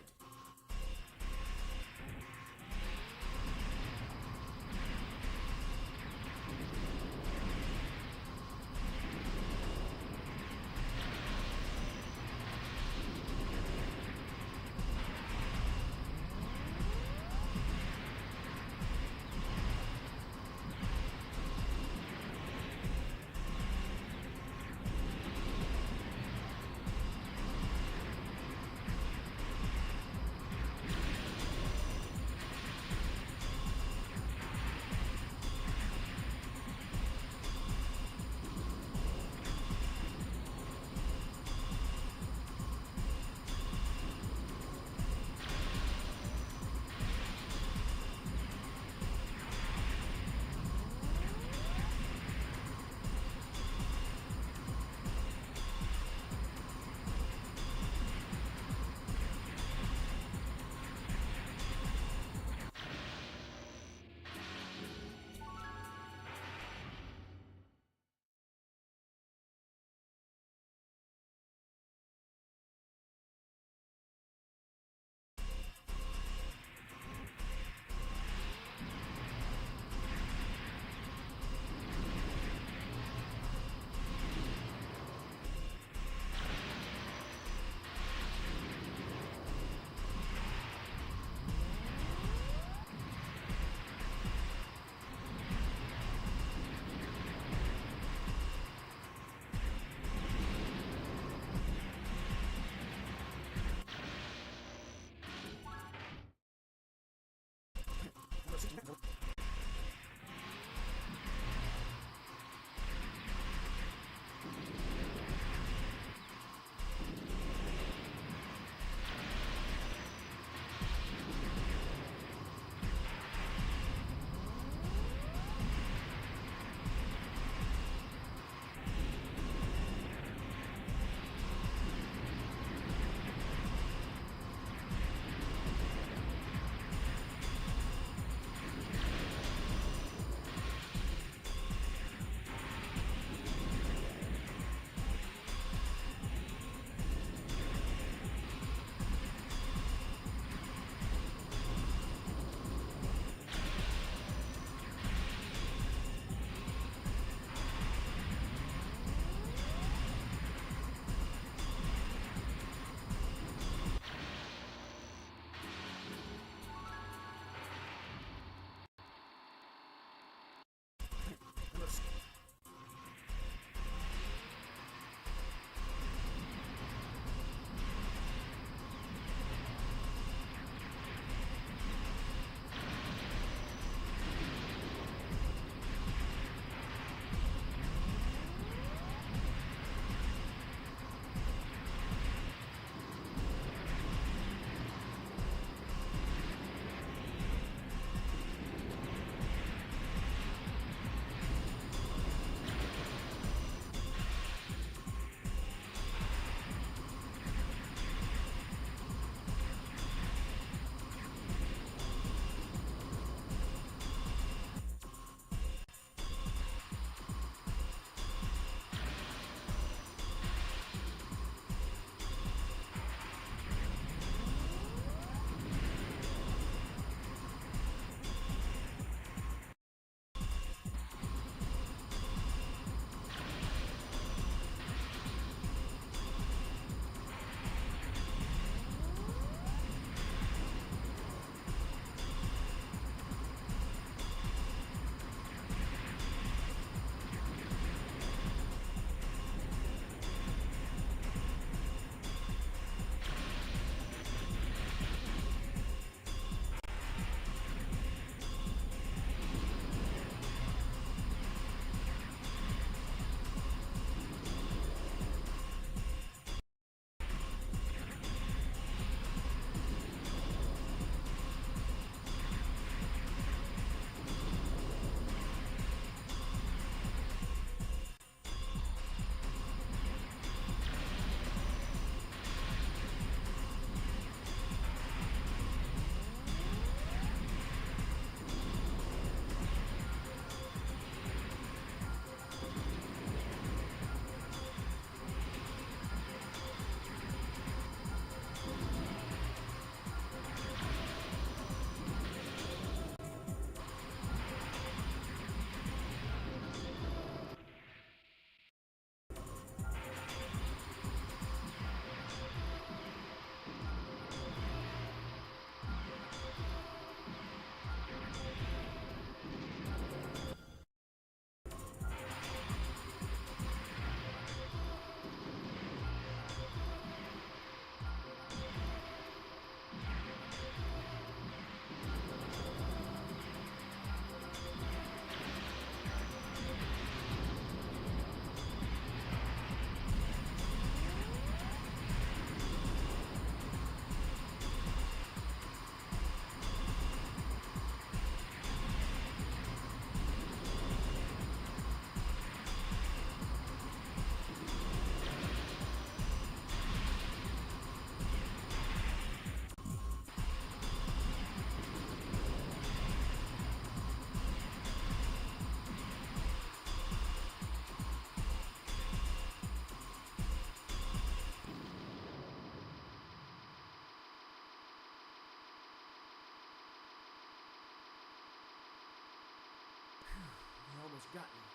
Speaker 5: what's got me.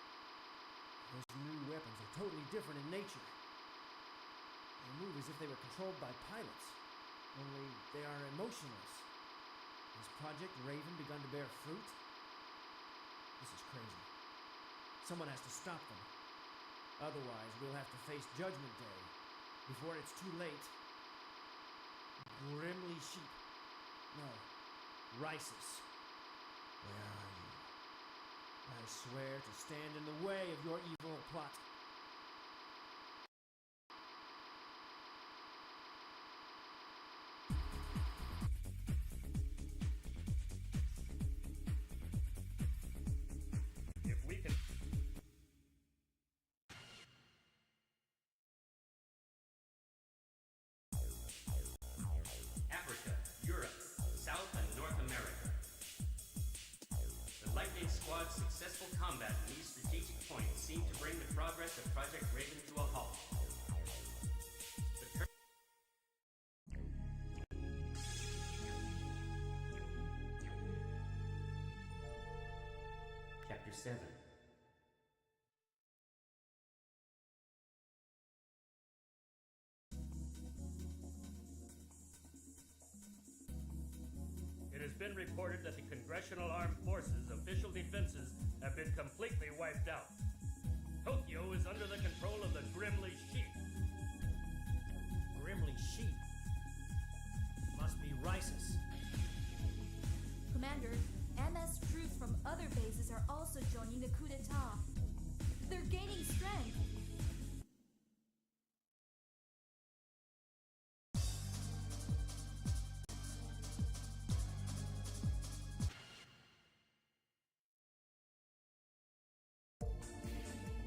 Speaker 5: Those new weapons are totally different in nature. They move as if they were controlled by pilots, only they are emotionless. Has Project Raven begun to bear fruit? This is crazy. Someone has to stop them. Otherwise, we'll have to face Judgment Day before it's too late. Grimly Sheep. No, Risus. Where are you? I swear to stand in the way of your evil plot.
Speaker 2: If we can.
Speaker 7: Africa, Europe, South and North America. The Lightning Squad's successful combat in these strategic points seemed to bring the progress of Project Raven to a halt. The Chapter 7.
Speaker 2: It has been reported that the Congressional Armed Forces' official defenses have been completely wiped out. Tokyo is under the control of the Grimly Sheep.
Speaker 5: Grimly Sheep? Must be Risus.
Speaker 6: Commander, MS troops from other bases are also joining the coup d'etat. They're gaining strength.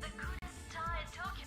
Speaker 3: The coup d'etat in Tokyo.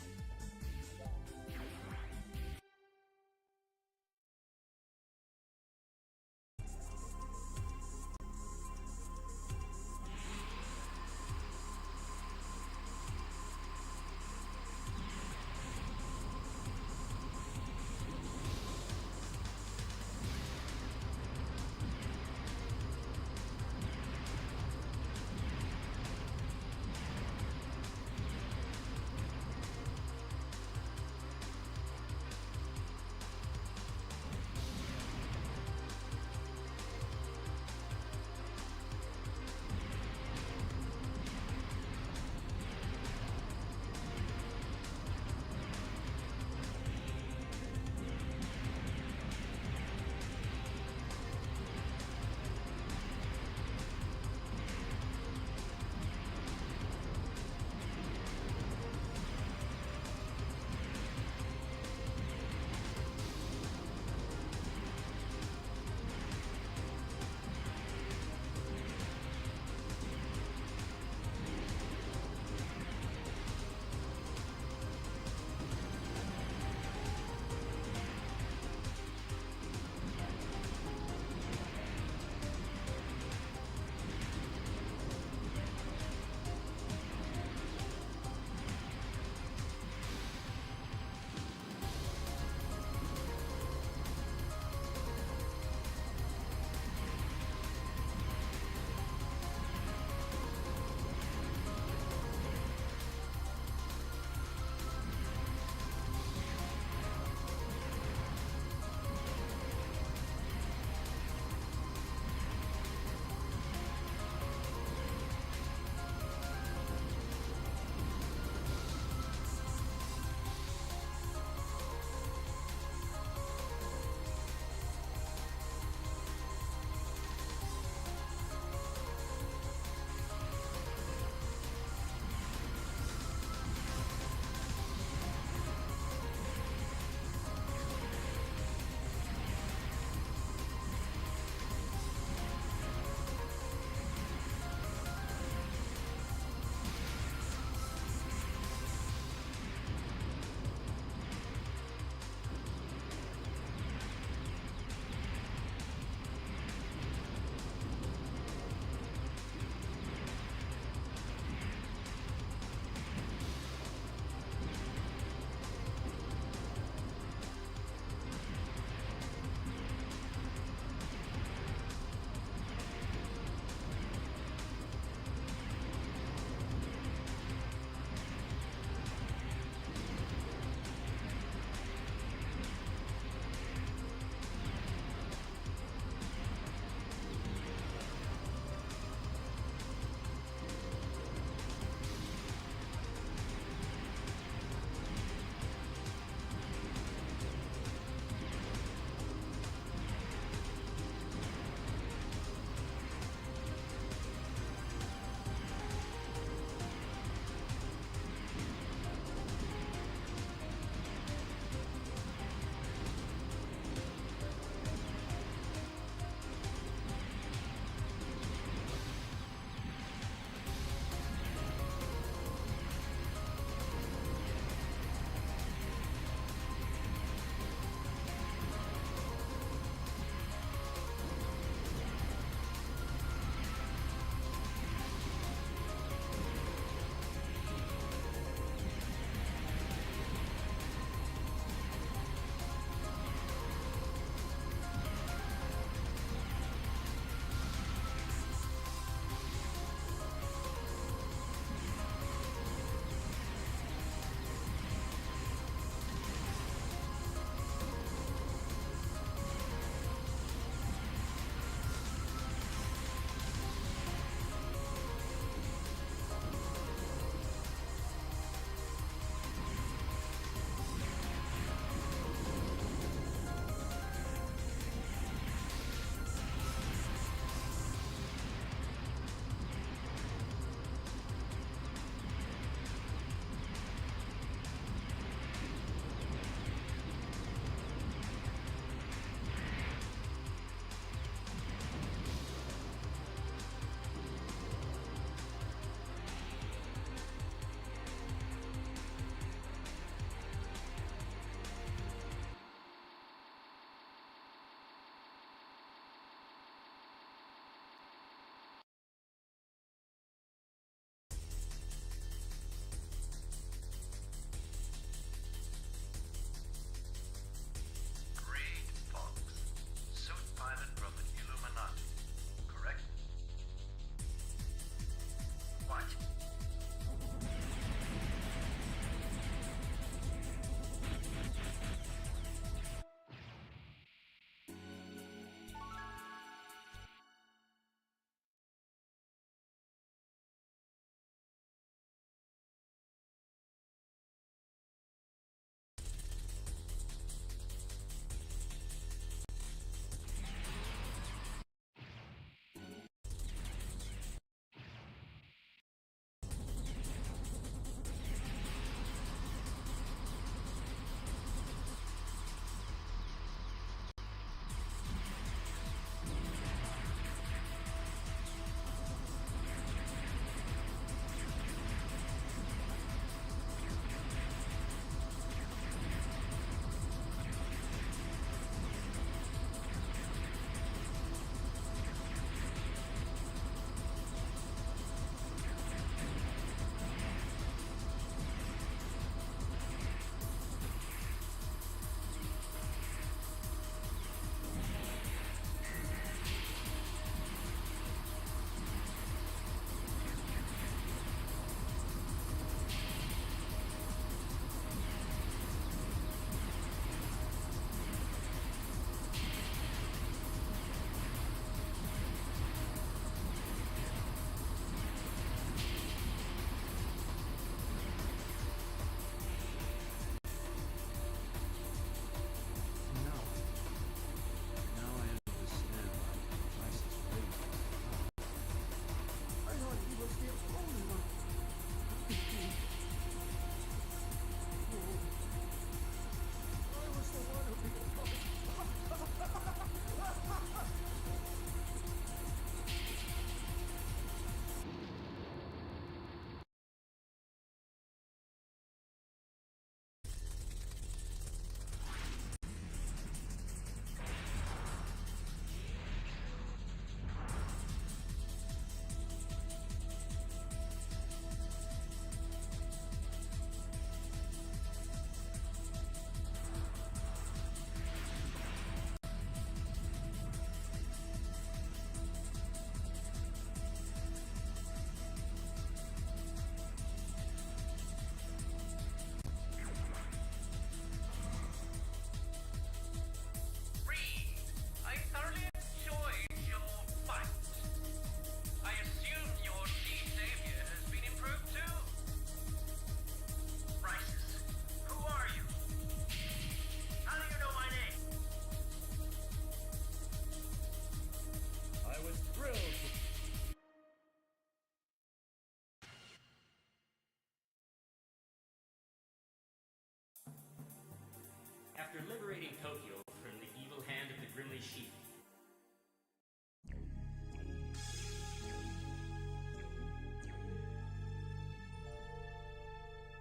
Speaker 7: liberating Tokyo from the evil hand of the Grimly Sheep.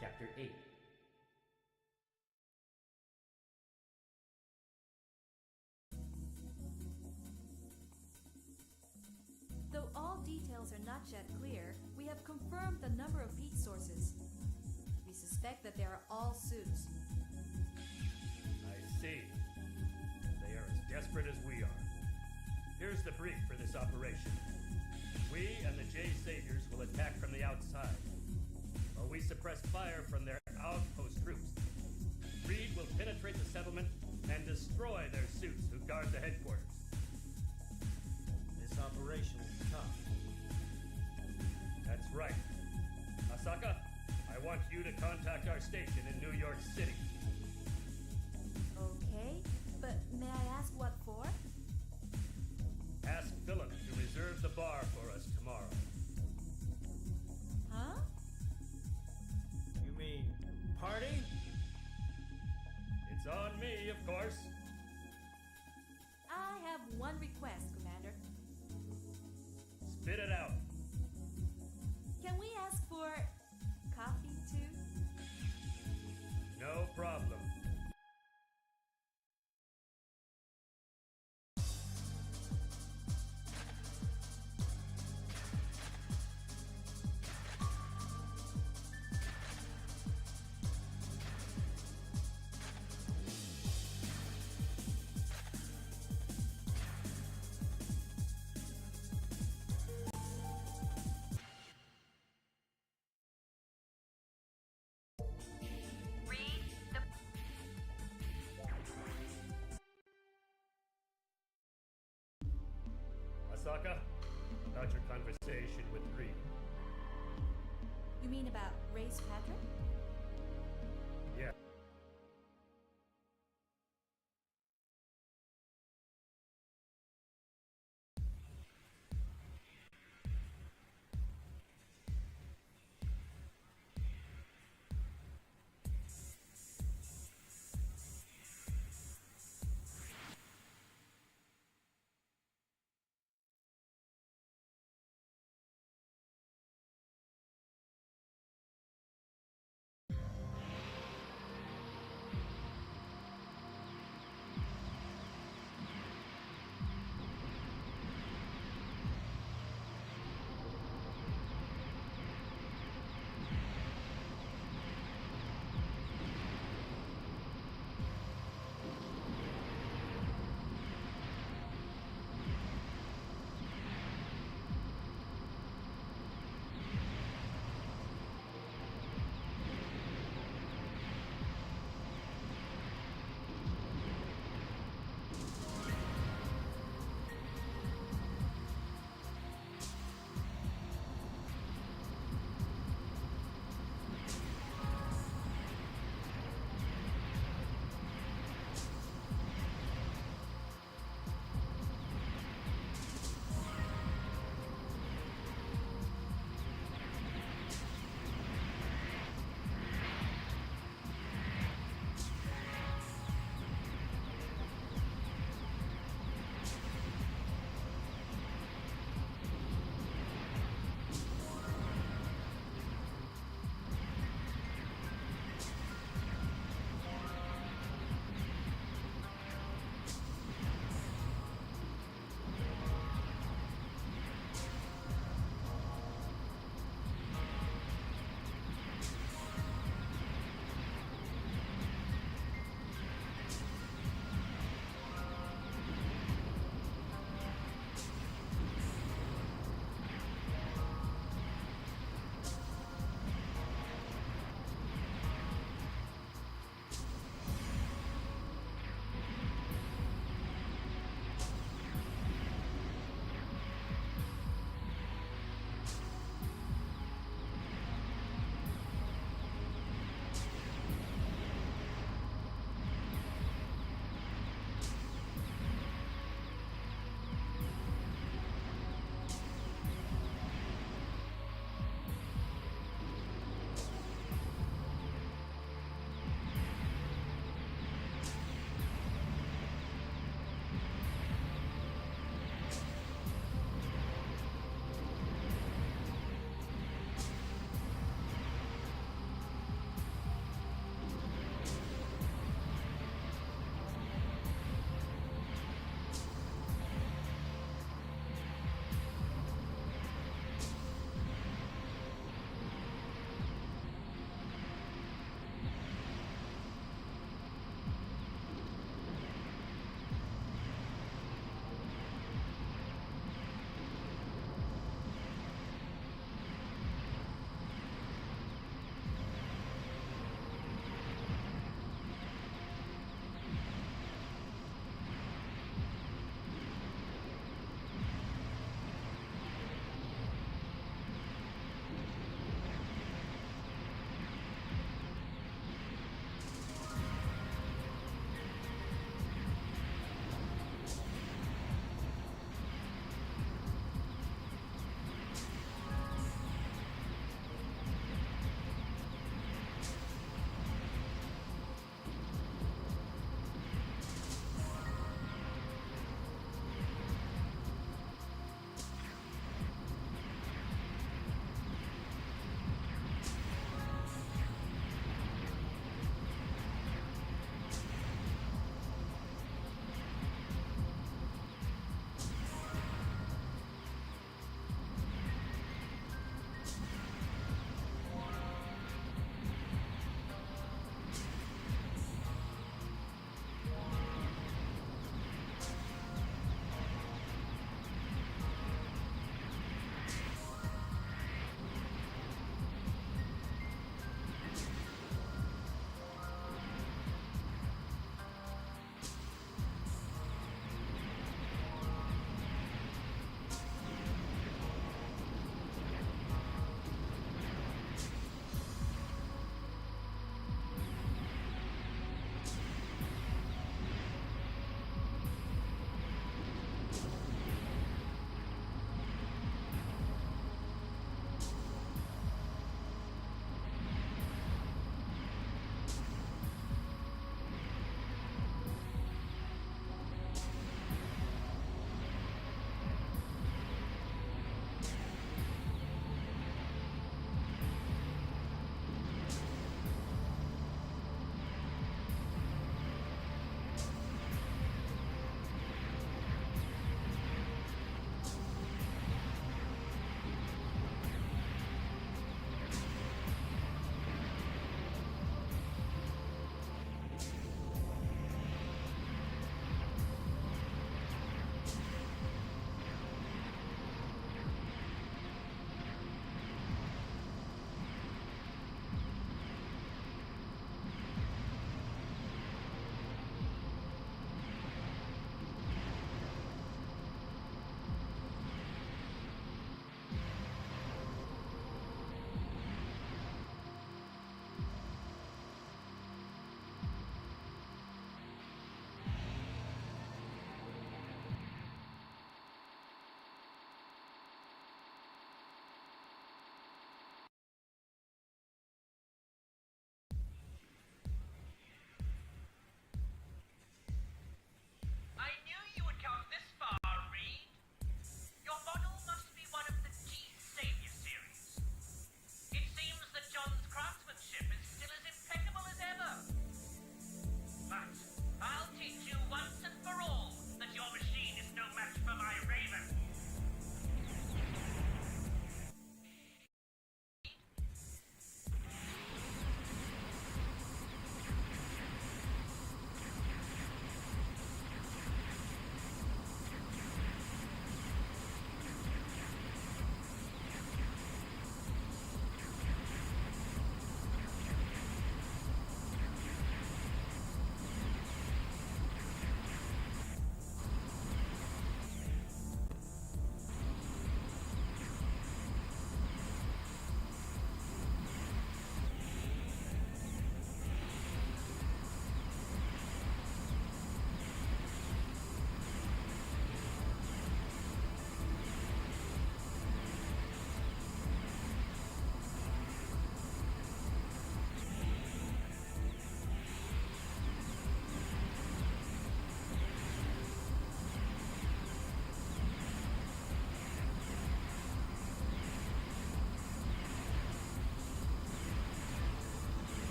Speaker 7: Chapter 8.
Speaker 6: Though all details are not yet clear, we have confirmed the number of heat sources. We suspect that they are all suits.
Speaker 2: I see. They are as desperate as we are. Here's the brief for this operation. We and the G-Saviors will attack from the outside, while we suppress fire from their outpost troops. Reed will penetrate the settlement and destroy their suits who guard the headquarters.
Speaker 5: This operation is tough.
Speaker 2: That's right. Asaka, I want you to contact our station in New York City.
Speaker 6: Okay, but may I ask what for?
Speaker 2: Ask Philip to reserve the bar for us tomorrow.
Speaker 6: Huh?
Speaker 5: You mean party?
Speaker 2: It's on me, of course.
Speaker 6: I have one request, Commander.
Speaker 2: Spit it out.
Speaker 6: Can we ask for coffee too?
Speaker 2: No problem.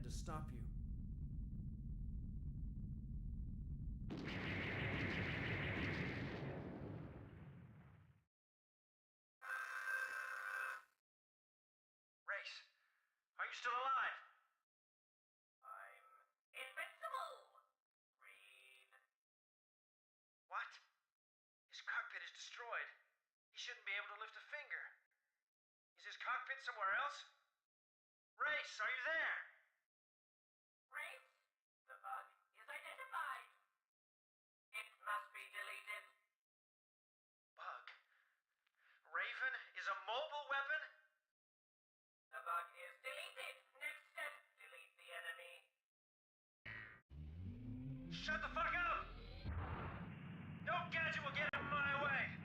Speaker 5: to stop you.
Speaker 4: Race, are you still alive?
Speaker 8: I'm invincible. Read.
Speaker 4: What? His cockpit is destroyed. He shouldn't be able to lift a finger. Is his cockpit somewhere else? Race, are you there?
Speaker 8: Race. The bug is identified. It must be deleted.
Speaker 4: Bug? Raven is a mobile weapon?
Speaker 8: The bug is deleted. Next step, delete the enemy.
Speaker 4: Shut the fuck up! No gadget will get in my way!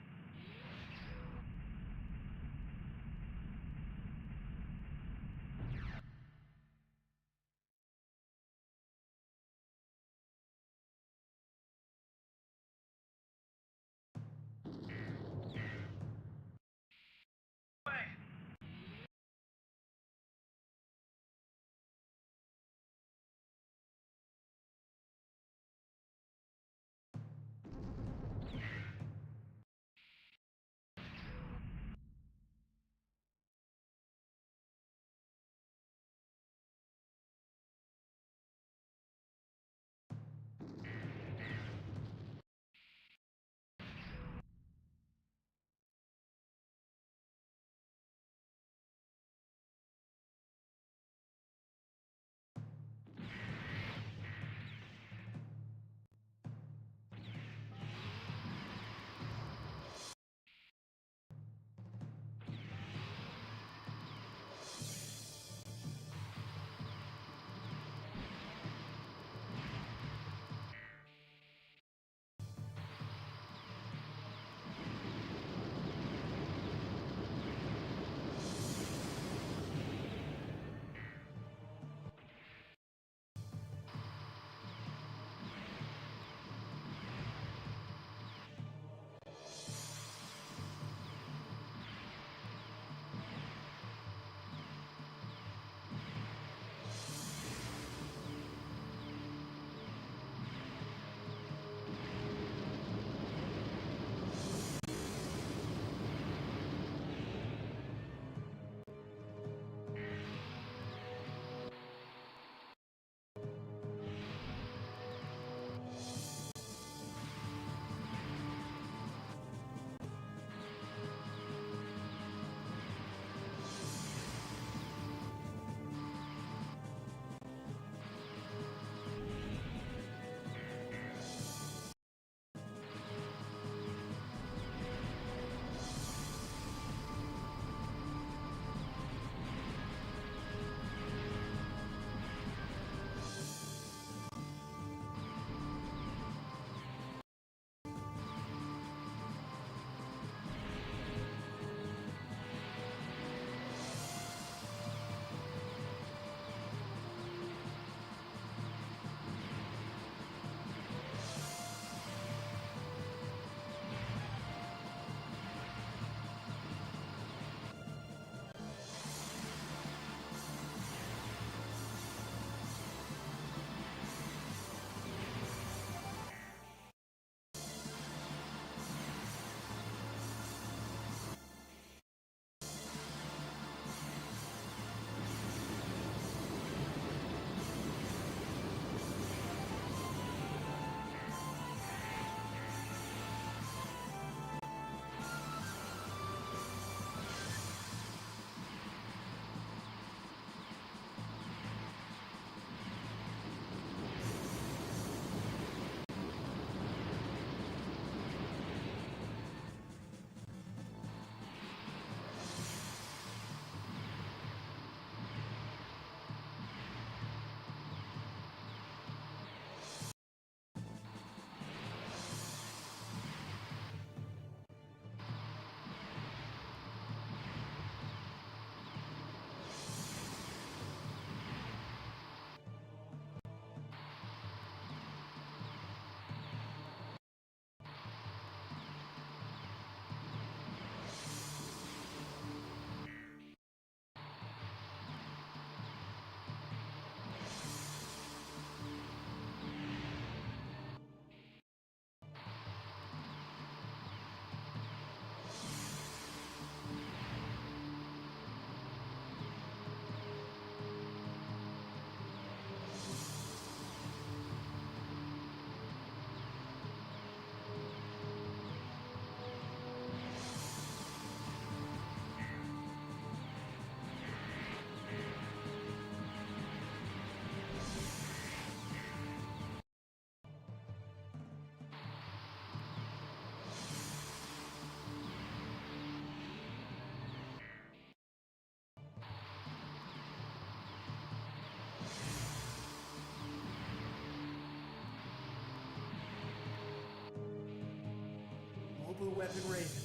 Speaker 5: weapon Raven.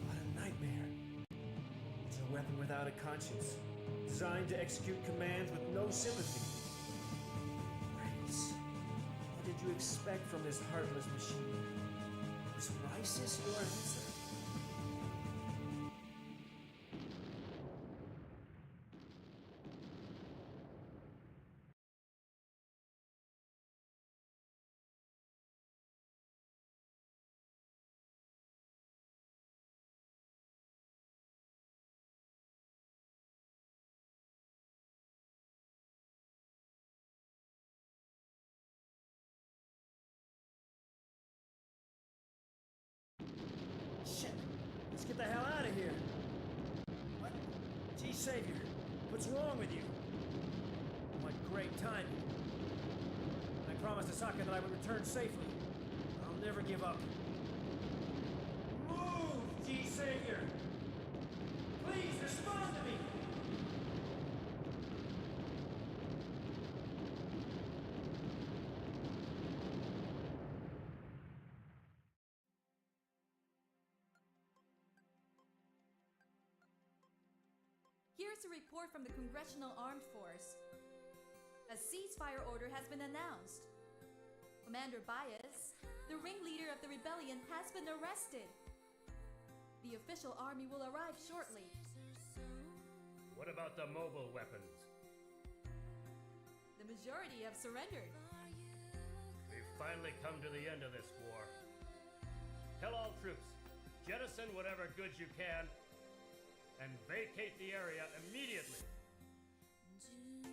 Speaker 5: What a nightmare. It's a weapon without a conscience, designed to execute commands with no sympathy. Race. What did you expect from this heartless machine? Was Risis your answer? Shit! Let's get the hell out of here! What? G-Saviour, what's wrong with you? What great timing. I promised Asaka that I would return safely. I'll never give up. Move, G-Saviour! Please respond to me!
Speaker 6: Here's a report from the Congressional Armed Force. A ceasefire order has been announced. Commander Bias, the ringleader of the rebellion, has been arrested. The official army will arrive shortly.
Speaker 2: What about the mobile weapons?
Speaker 6: The majority have surrendered.
Speaker 2: We've finally come to the end of this war. Tell all troops, jettison whatever goods you can, and vacate the area immediately.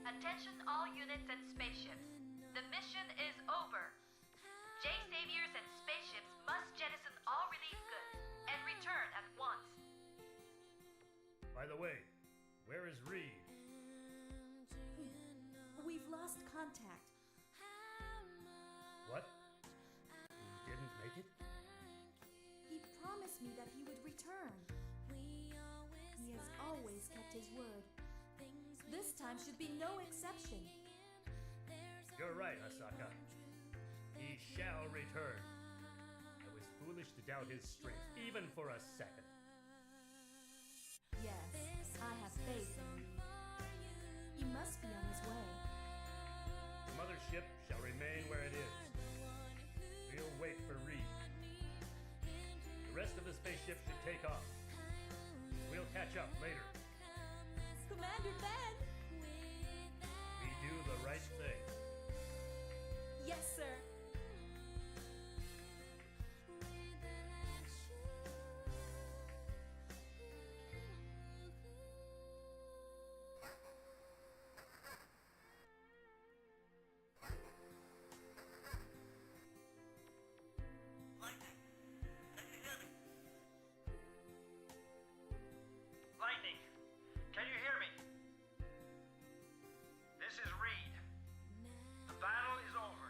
Speaker 3: Attention all units and spaceships. The mission is over. G-Saviors and spaceships must jettison all relief goods and return at once.
Speaker 2: By the way, where is Reed?
Speaker 6: We've lost contact.
Speaker 2: What? He didn't make it?
Speaker 6: He promised me that he would return. He has always kept his word. This time should be no exception.
Speaker 2: You're right, Asaka. He shall return. I was foolish to doubt his strength, even for a second.
Speaker 6: Yes, I have faith in you. He must be on his way.
Speaker 2: The mothership shall remain where it is. We'll wait for Reed. The rest of the spaceship should take off. We'll catch up later.
Speaker 6: Commander Ben!
Speaker 2: We do the right thing.
Speaker 6: Yes, sir.
Speaker 4: Lightning, can you hear me? This is Reed. The battle is over.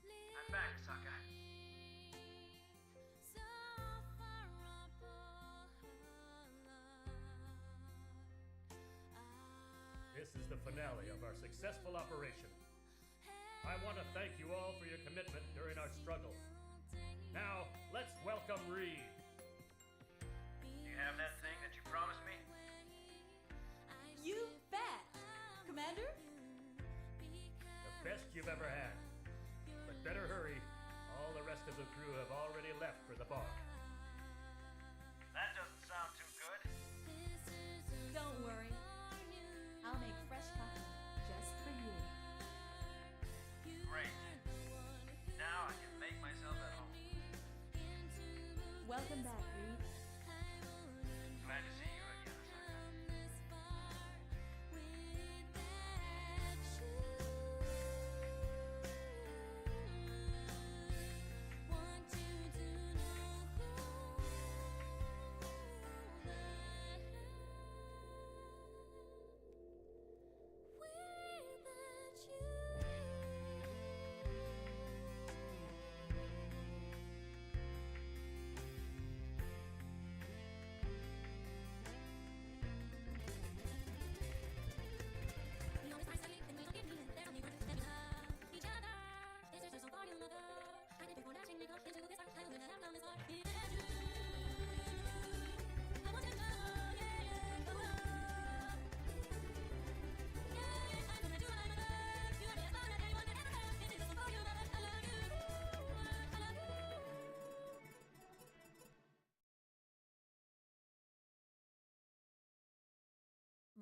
Speaker 4: I'm back, Asaka.
Speaker 2: This is the finale of our successful operation. I want to thank you all for your commitment during our struggle. Now, let's welcome Reed.
Speaker 4: Do you have that thing that you promised me?
Speaker 6: You bet! Commander?
Speaker 2: The best you've ever had. But better hurry. All the rest of the crew have already left for the bar.
Speaker 4: That doesn't sound too good.
Speaker 6: Don't worry. I'll make fresh coffee just for you.
Speaker 4: Great. Now I can make myself at home.
Speaker 6: Welcome back, Reed.
Speaker 4: Glad to see you again, Asaka.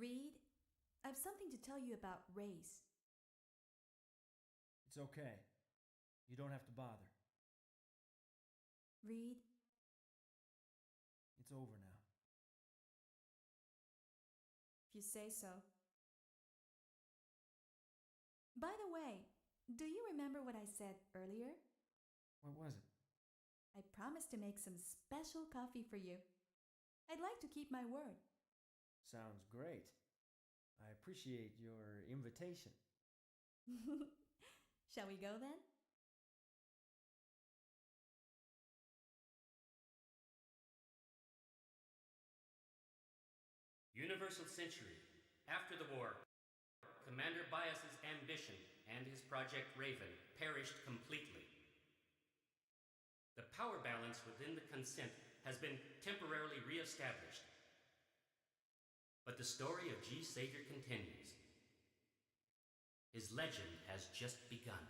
Speaker 6: Reed, I've something to tell you about race.
Speaker 5: It's okay. You don't have to bother.
Speaker 6: Reed,
Speaker 5: It's over now.
Speaker 6: if you say so. By the way, do you remember what I said earlier?
Speaker 5: What was it?
Speaker 6: I promised to make some special coffee for you. I'd like to keep my word.
Speaker 5: Sounds great. I appreciate your invitation.
Speaker 6: Shall we go then?
Speaker 7: Universal Century. After the war, Commander Bias's ambition and his Project Raven perished completely. The power balance within the consent has been temporarily re-established. But the story of G-Saviour continues. His legend has just begun.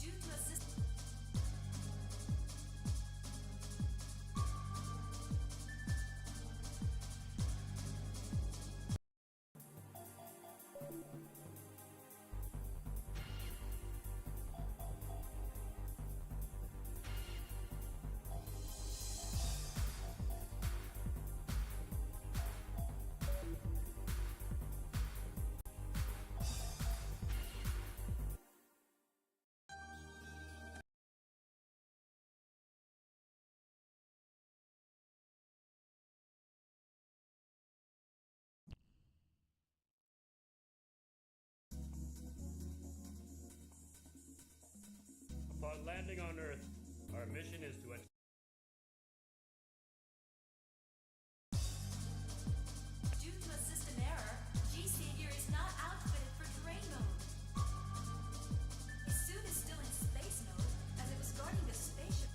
Speaker 6: Due to a system.
Speaker 2: Upon landing on Earth, our mission is to
Speaker 6: Due to a system error, G-Saviour is not outfitted for terrain mode. His suit is still in space mode, as it was guarding the spaceship.